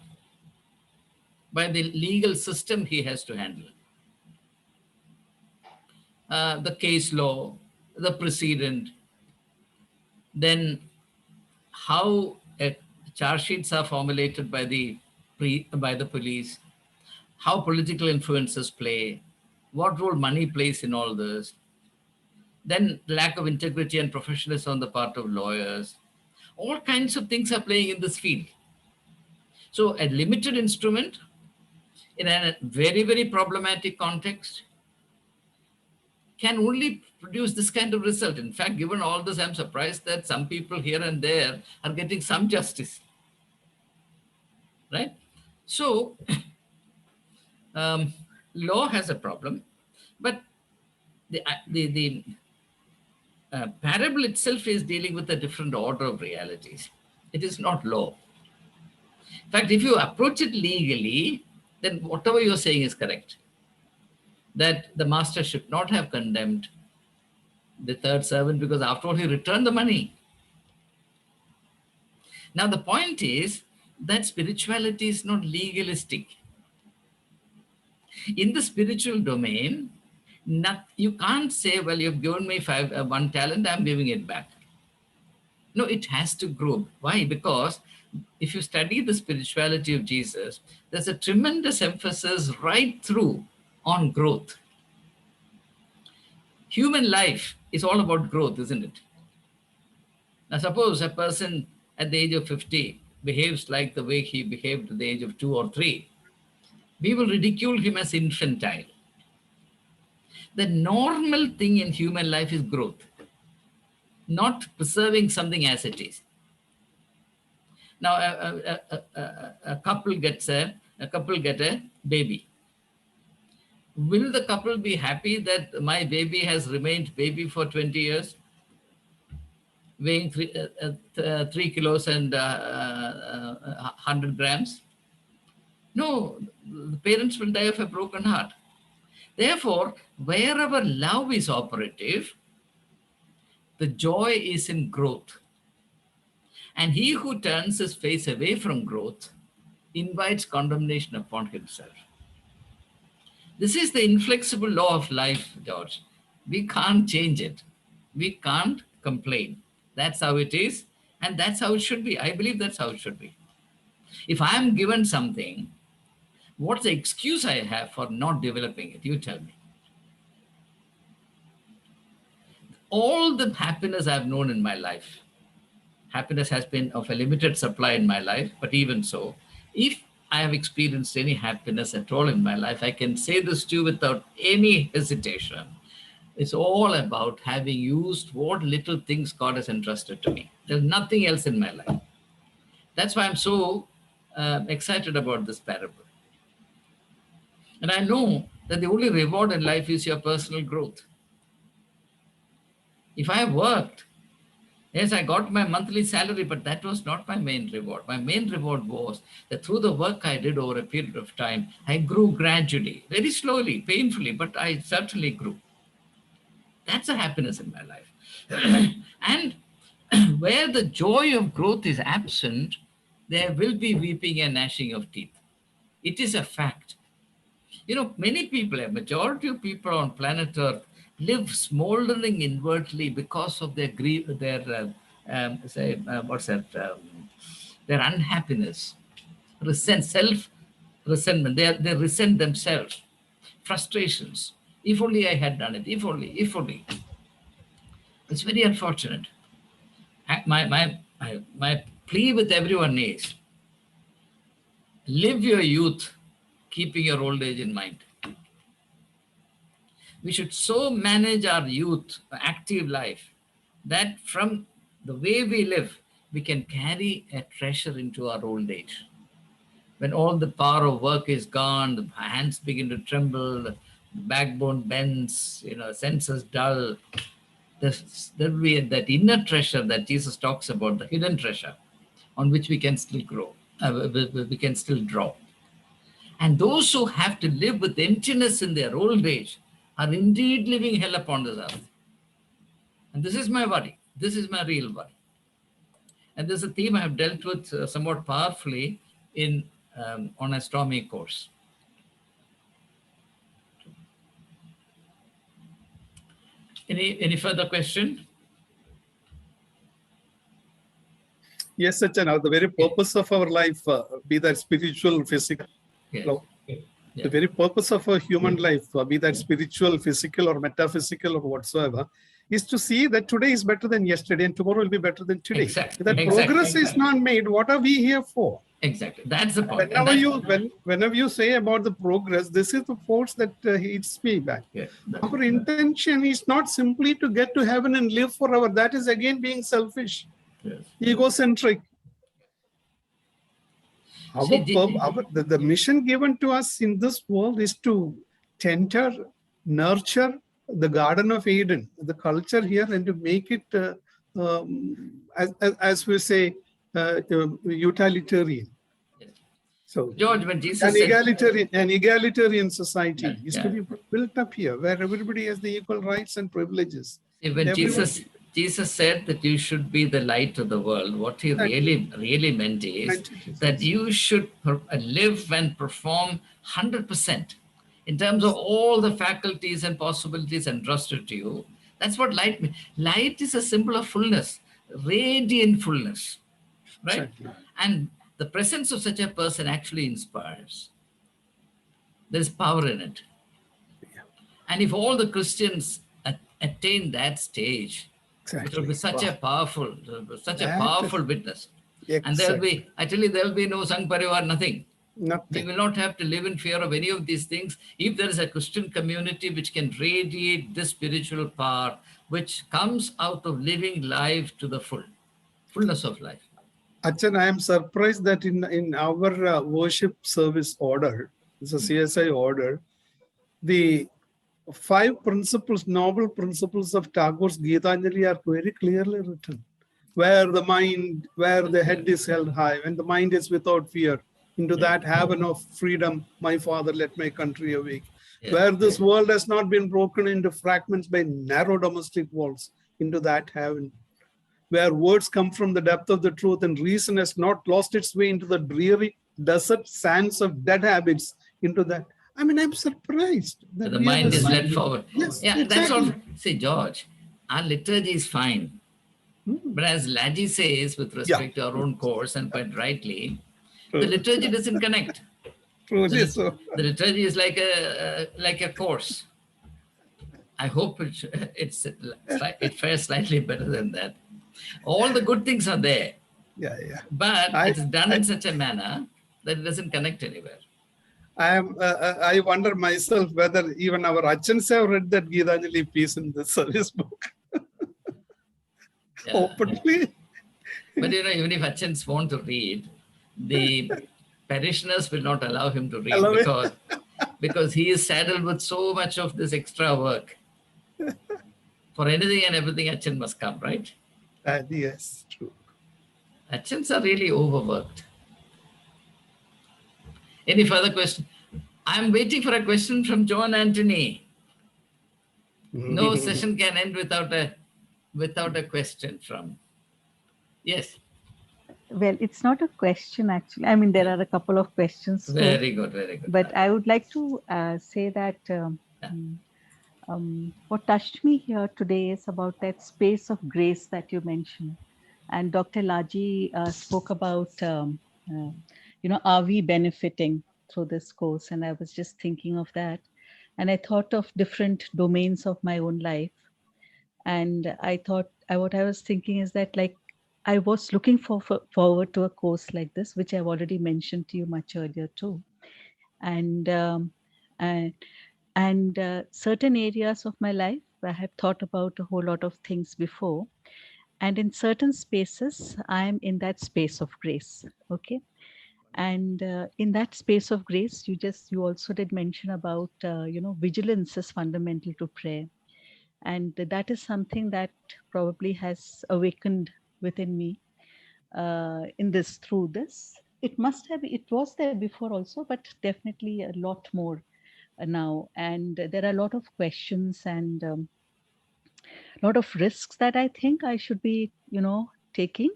by the legal system he has to handle. The case law, the precedent, then how charge sheets are formulated by the police, how political influences play, what role money plays in all this, then lack of integrity and professionalism on the part of lawyers. All kinds of things are playing in this field. So a limited instrument in a very, very problematic context can only produce this kind of result. In fact, given all this, I'm surprised that some people here and there are getting some justice, right? So law has a problem, but the parable itself is dealing with a different order of realities. It is not law. In fact, if you approach it legally, then whatever you're saying is correct. That the master should not have condemned the third servant because after all, he returned the money. Now, the point is that spirituality is not legalistic. In the spiritual domain, you can't say, well, you've given me one talent, I'm giving it back. No, it has to grow. Why? Because if you study the spirituality of Jesus, there's a tremendous emphasis right through on growth. Human life is all about growth, isn't it? Now, suppose a person at the age of 50 behaves like the way he behaved at the age of 2 or 3. We will ridicule him as infantile. The normal thing in human life is growth, not preserving something as it is. Now, a couple get a baby. Will the couple be happy that my baby has remained baby for 20 years, weighing 3 kilos and 100 grams? No, the parents will die of a broken heart. Therefore, wherever love is operative, the joy is in growth. And he who turns his face away from growth invites condemnation upon himself. This is the inflexible law of life, George. We can't change it. We can't complain. That's how it is, and that's how it should be. I believe that's how it should be. If I'm given something, what's the excuse I have for not developing it? You tell me. All the happiness I've known in my life, happiness has been of a limited supply in my life, but even so, if I have experienced any happiness at all in my life, I can say this to you without any hesitation. It's all about having used what little things God has entrusted to me. There's nothing else in my life. That's why I'm so excited about this parable. And I know that the only reward in life is your personal growth. If I worked, yes, I got my monthly salary, but that was not my main reward. My main reward was that through the work I did over a period of time, I grew gradually, very slowly, painfully, but I certainly grew. That's a happiness in my life. And where the joy of growth is absent, there will be weeping and gnashing of teeth. It is a fact. You know, many people, a majority of people on planet Earth, live smoldering inwardly because of their grief, their their unhappiness, self-resentment. They resent themselves, frustrations. If only I had done it. If only. It's very unfortunate. My plea with everyone is, live your youth, keeping your old age in mind. We should so manage our youth, active life, that from the way we live, we can carry a treasure into our old age. When all the power of work is gone, the hands begin to tremble, the backbone bends, senses dull, there will be that inner treasure that Jesus talks about, the hidden treasure, on which we can still grow, we can still draw. And those who have to live with emptiness in their old age are indeed living hell upon this earth. And this is my worry. This is my real worry. And this is a theme I have dealt with somewhat powerfully on a Stormy course. Any further question? Yes, Sachin, the very purpose of our life, be that spiritual, physical, Yes. The very purpose of a human life, be that spiritual, physical, or metaphysical, or whatsoever, is to see that today is better than yesterday and tomorrow will be better than today. Exactly. That progress is not made. What are we here for? Exactly. That's the point. Whenever you say about the progress, this is the force that hits me back. Yes, our intention is not simply to get to heaven and live forever. That is again being selfish, egocentric. The mission given to us in this world is to tender, nurture the Garden of Eden, the culture here, and to make it, as we say, utilitarian. So, George, when Jesus an egalitarian society is to be built up here, where everybody has the equal rights and privileges. See, when Jesus said that you should be the light of the world, what he really meant is that you should live and perform 100% in terms of all the faculties and possibilities entrusted to you. That's what light means. Light is a symbol of fullness, radiant fullness, right? Exactly. And the presence of such a person actually inspires. There's power in it. Yeah. And if all the Christians attain that stage, it will be such a powerful witness. Exactly. And there'll be no Sangh Parivar, nothing. We will not have to live in fear of any of these things. If there is a Christian community which can radiate this spiritual power, which comes out of living life to the fullness of life. Achan, I am surprised that in our worship service order, it's a CSI order, the 5 principles, noble principles of Tagore's Gitanjali are very clearly written. Where the head is held high, when the mind is without fear, into that haven of freedom, my father, let my country awake. where this world has not been broken into fragments by narrow domestic walls, into that heaven, where words come from the depth of the truth and reason has not lost its way into the dreary desert sands of dead habits, into that. I mean, I'm surprised. That the mind is led forward. Yes, Yeah, exactly. that's all. See, George, our liturgy is fine. But as Laji says, with respect to our own course, and quite rightly, the liturgy doesn't connect. Truly The liturgy is like a course. I hope it fares slightly better than that. All the good things are there. Yeah. But it's done in such a manner that it doesn't connect anywhere. I wonder myself whether even our Achans have read that Gitanjali piece in the service book. Openly. But even if Achans want to read, the parishioners will not allow him to read because he is saddled with so much of this extra work. For anything and everything, Achan must come, right? Yes, true. Achans are really overworked. Any further question? I'm waiting for a question from John Anthony. No session can end without a question from. Yes. Well, it's not a question actually. I mean, there are a couple of questions. Very good, very good. But I would like to say that what touched me here today is about that space of grace that you mentioned. And Dr. Laji spoke about, are we benefiting through this course? And I was just thinking of that. And I thought of different domains of my own life. And I thought, what I was thinking is that, like, I was looking forward to a course like this, which I've already mentioned to you much earlier too. And certain areas of my life, I have thought about a whole lot of things before. And in certain spaces, I am in that space of grace. Okay. And in that space of grace, you also did mention about, vigilance is fundamental to prayer. And that is something that probably has awakened within me through this. It was there before also, but definitely a lot more now. And there are a lot of questions and a lot of risks that I think I should be, taking,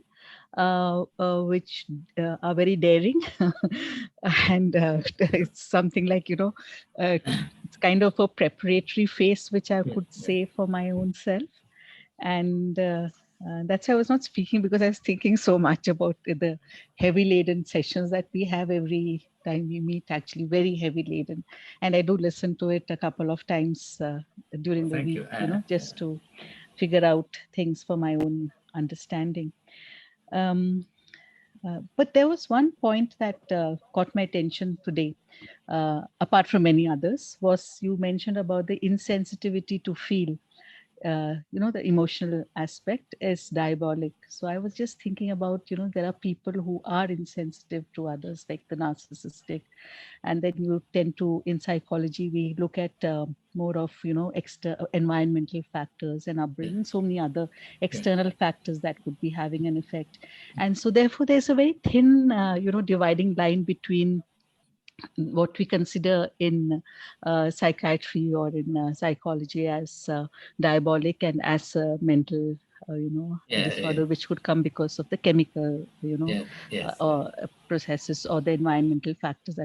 which are very daring. And it's something like, it's kind of a preparatory phase, which I could say for my own self. And that's why I was not speaking, because I was thinking so much about the heavy laden sessions that we have every time we meet, actually very heavy laden. And I do listen to it a couple of times during the week, just to figure out things for my own understanding. But there was one point that caught my attention today, apart from many others, was you mentioned about the insensitivity to feel. The emotional aspect is diabolic. So I was just thinking about, there are people who are insensitive to others, like the narcissistic. And then you tend to, in psychology, we look at more of, environmental factors and upbringing, so many other external factors that could be having an effect. And so therefore, there's a very thin, dividing line between what we consider in psychiatry or in psychology as diabolic and as a mental, disorder, which could come because of the chemical, processes or the environmental factors.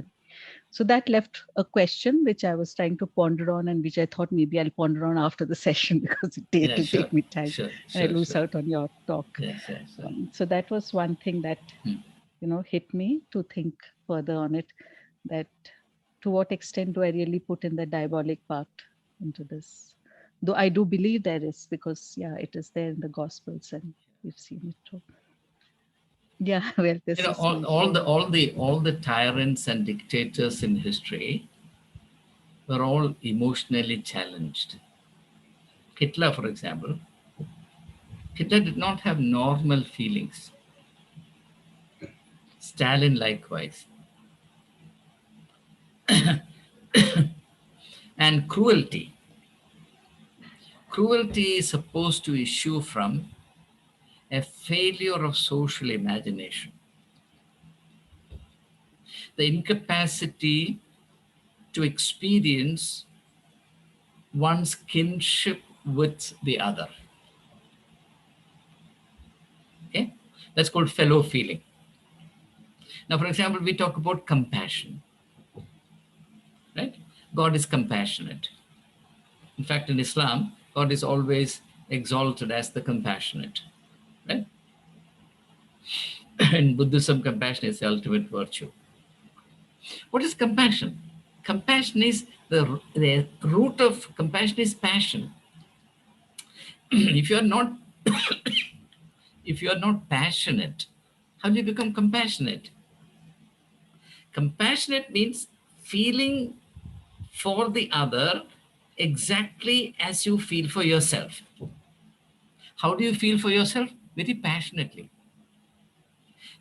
So that left a question which I was trying to ponder on, and which I thought maybe I'll ponder on after the session, because it did take me time and I lose out on your talk. So that was one thing that, hit me to think further on it, that to what extent do I really put in the diabolic part into this? Though I do believe there is, because it is there in the Gospels and we've seen it too. Yeah, well, this is all the tyrants and dictators in history were all emotionally challenged. Hitler, for example, Hitler did not have normal feelings. Stalin likewise. And cruelty. Cruelty is supposed to issue from a failure of social imagination. The incapacity to experience one's kinship with the other. Okay? That's called fellow feeling. Now, for example, we talk about compassion. Right? God is compassionate. In fact, in Islam, God is always exalted as the compassionate. Right? In Buddhism, compassion is the ultimate virtue. What is compassion? Compassion is the root of compassion is passion. If you are not if you are not passionate, how do you become compassionate? Compassionate means feeling for the other exactly as you feel for yourself. How do you feel for yourself? Very passionately.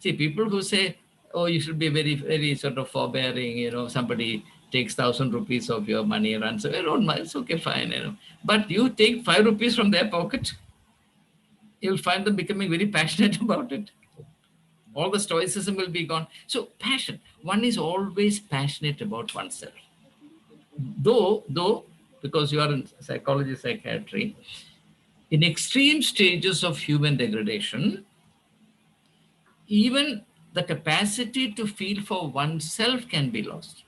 See, people who say, oh, you should be very, very sort of forbearing, somebody takes 1,000 rupees of your money and runs away, don't mind, it's okay, fine, But you take 5 rupees from their pocket, you'll find them becoming very passionate about it. All the stoicism will be gone. So passion, one is always passionate about oneself. Though, because you are in psychology, psychiatry, in extreme stages of human degradation, even the capacity to feel for oneself can be lost.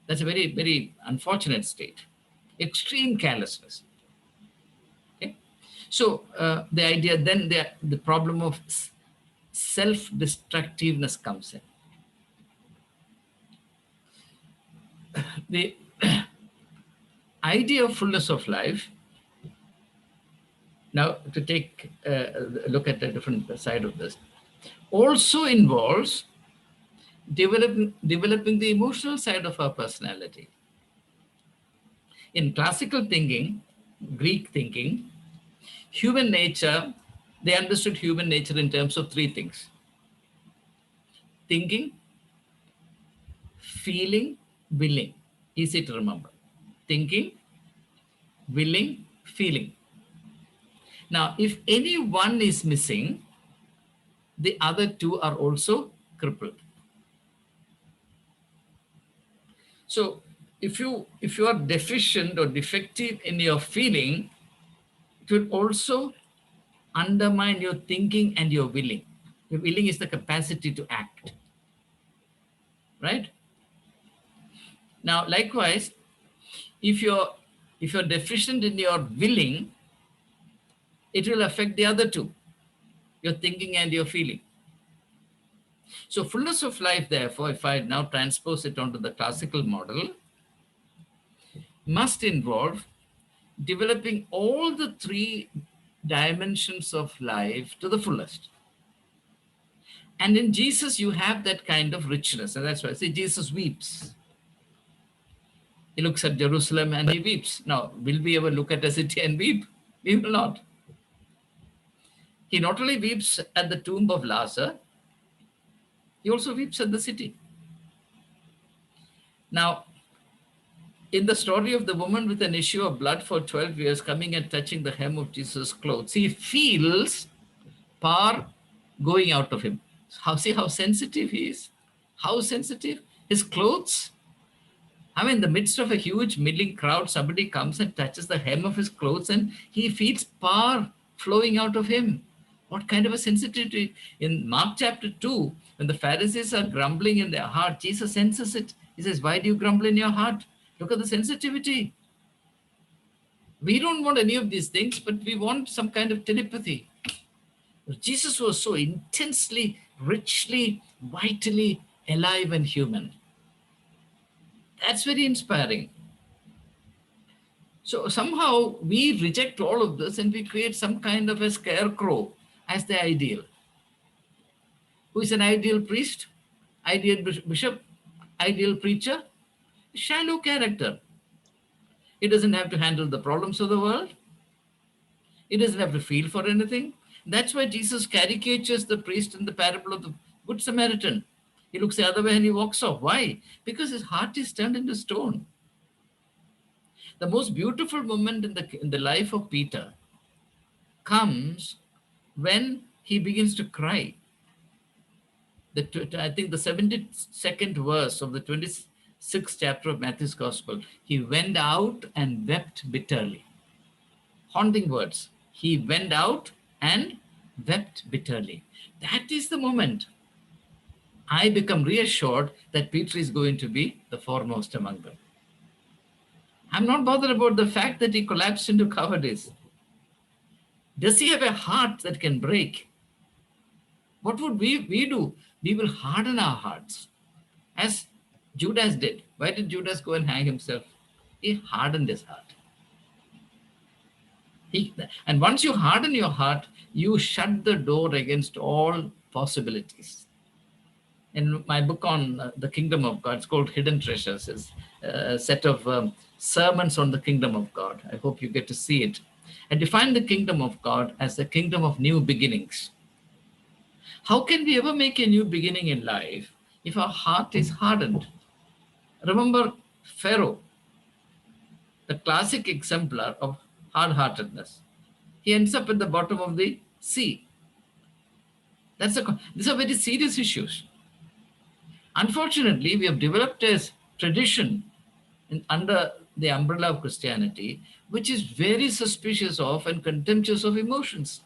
That's a very, very unfortunate state. Extreme carelessness. Okay? So the idea then, the problem of self-destructiveness comes in. The idea of fullness of life, now to take a look at a different side of this, also involves developing the emotional side of our personality. In classical thinking, Greek thinking, human nature, they understood human nature in terms of 3 things: thinking, feeling, willing. Easy to remember. Thinking, willing, feeling. Now, if any one is missing, the other 2 are also crippled. So if you are deficient or defective in your feeling, it will also undermine your thinking and your willing. Your willing is the capacity to act. Right? Now, likewise, if you're deficient in your willing, it will affect the other 2, your thinking and your feeling. So fullness of life, therefore, if I now transpose it onto the classical model, must involve developing all the 3 dimensions of life to the fullest. And in Jesus, you have that kind of richness. And that's why I say Jesus weeps. He looks at Jerusalem and he weeps. Now, will we ever look at a city and weep? We will not. He not only weeps at the tomb of Lazarus, he also weeps at the city. Now, in the story of the woman with an issue of blood for 12 years coming and touching the hem of Jesus' clothes, he feels power going out of him. See how sensitive he is? How sensitive? His clothes. I mean, in the midst of a huge milling crowd, somebody comes and touches the hem of his clothes and he feels power flowing out of him. What kind of a sensitivity? In Mark chapter 2, when the Pharisees are grumbling in their heart, Jesus senses it. He says, why do you grumble in your heart? Look at the sensitivity. We don't want any of these things, but we want some kind of telepathy. Jesus was so intensely, richly, vitally alive and human. That's very inspiring. So somehow we reject all of this and we create some kind of a scarecrow as the ideal. Who is an ideal priest, ideal bishop, ideal preacher? Shallow character. He doesn't have to handle the problems of the world. He doesn't have to feel for anything. That's why Jesus caricatures the priest in the parable of the Good Samaritan. He looks the other way and he walks off. Why? Because his heart is turned into stone. The most beautiful moment in the life of Peter comes when he begins to cry. I think the 72nd verse of the 22nd 6th chapter of Matthew's Gospel. He went out and wept bitterly. Haunting words. He went out and wept bitterly. That is the moment I become reassured that Peter is going to be the foremost among them. I'm not bothered about the fact that he collapsed into cowardice. Does he have a heart that can break? What would we do? We will harden our hearts, as Judas did. Why did Judas go and hang himself? He hardened his heart. And once you harden your heart, you shut the door against all possibilities. In my book on the kingdom of God, it's called Hidden Treasures. It's a set of sermons on the kingdom of God. I hope you get to see it. I define the kingdom of God as the kingdom of new beginnings. How can we ever make a new beginning in life if our heart is hardened? Remember Pharaoh, the classic exemplar of hard-heartedness. He ends up at the bottom of the sea. These are very serious issues. Unfortunately, we have developed a tradition under the umbrella of Christianity, which is very suspicious of and contemptuous of emotions.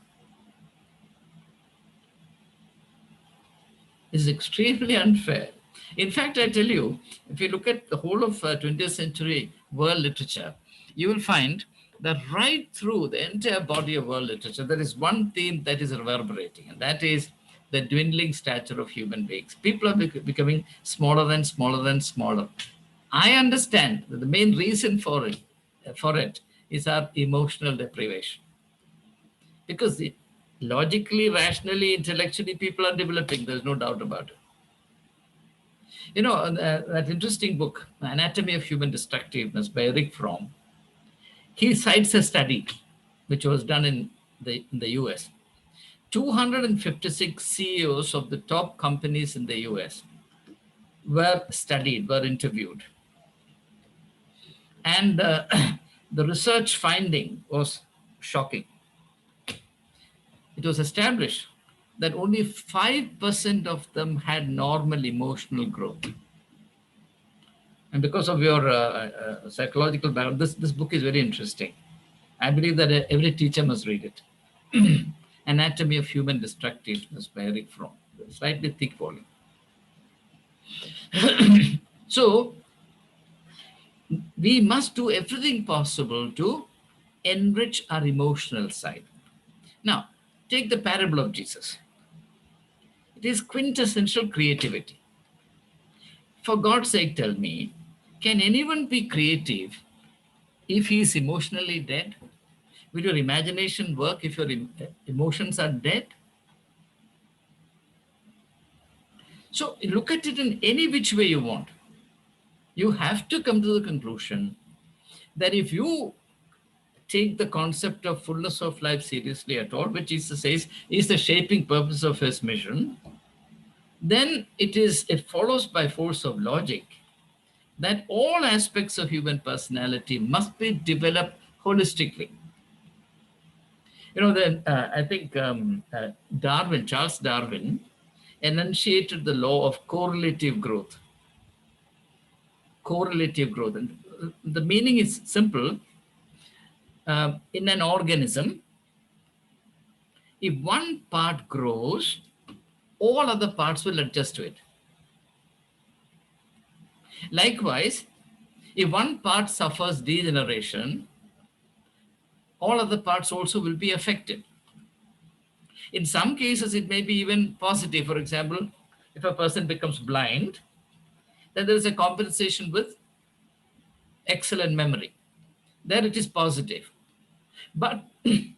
This is extremely unfair. In fact, I tell you, if you look at the whole of 20th century world literature, you will find that right through the entire body of world literature, there is one theme that is reverberating, and that is the dwindling stature of human beings. People are becoming smaller and smaller and smaller. I understand that the main reason for it is our emotional deprivation. Because logically, rationally, intellectually, people are developing. There's no doubt about it. You know, that interesting book, Anatomy of Human Destructiveness by Eric Fromm, he cites a study which was done in the US. 256 CEOs of the top companies in the US were studied, were interviewed. And the research finding was shocking. It was established that only 5% of them had normal emotional growth. And because of your psychological background, this book is very interesting. I believe that every teacher must read it. Anatomy of Human Destructiveness by Eric Fromm. Slightly thick volume. So, we must do everything possible to enrich our emotional side. Now, take the parable of Jesus. It is quintessential creativity. For God's sake, tell me, can anyone be creative if he is emotionally dead? Will your imagination work if your emotions are dead? So look at it in any which way you want. You have to come to the conclusion that if you take the concept of fullness of life seriously at all, which Jesus says is the shaping purpose of his mission, then it follows by force of logic that all aspects of human personality must be developed holistically. You know, I think Charles Darwin enunciated the law of correlative growth. Correlative growth. And the meaning is simple. In an organism, if one part grows, all other parts will adjust to it. Likewise, if one part suffers degeneration, all other parts also will be affected. In some cases, it may be even positive. For example, if a person becomes blind, then there is a compensation with excellent memory. There it is positive. But in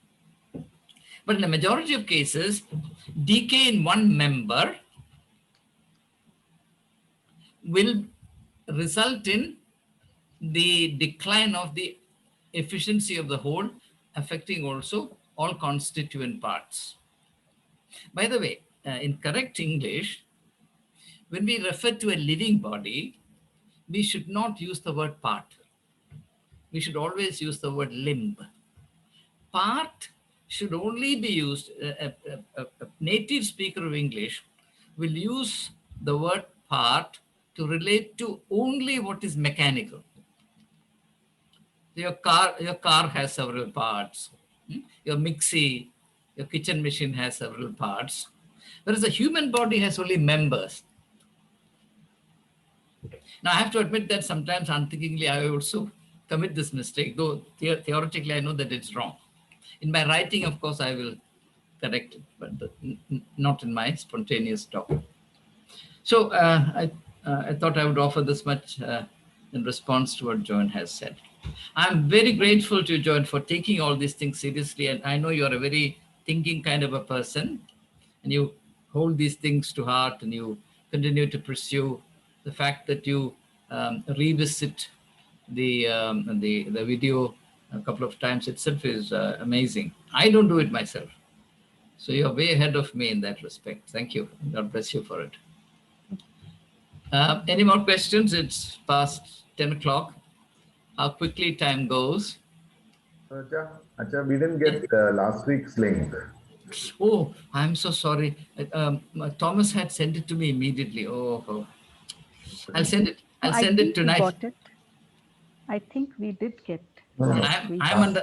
the majority of cases, decay in one member will result in the decline of the efficiency of the whole, affecting also all constituent parts. By the way, in correct English, when we refer to a living body, we should not use the word part. We should always use the word limb. Part should only be used, a native speaker of English will use the word part to relate to only what is mechanical. Your car has several parts. Your mixie, your kitchen machine has several parts. Whereas the human body has only members. Now, I have to admit that sometimes unthinkingly I also commit this mistake, though theoretically I know that it's wrong. In my writing, of course, I will correct it, but not in my spontaneous talk. So I thought I would offer this much in response to what John has said. I'm very grateful to you, John, for taking all these things seriously. And I know you're a very thinking kind of a person, and you hold these things to heart, and you continue to pursue the fact that you revisit the video a couple of times itself is amazing. I don't do it myself. So you're way ahead of me in that respect. Thank you. God bless you for it. Any more questions? It's past 10 o'clock. How quickly time goes. Acha, we didn't get last week's link. Oh, I'm so sorry. Thomas had sent it to me immediately. Oh. I'll send it. I'll send it tonight. Got it. I think we did get. I'm under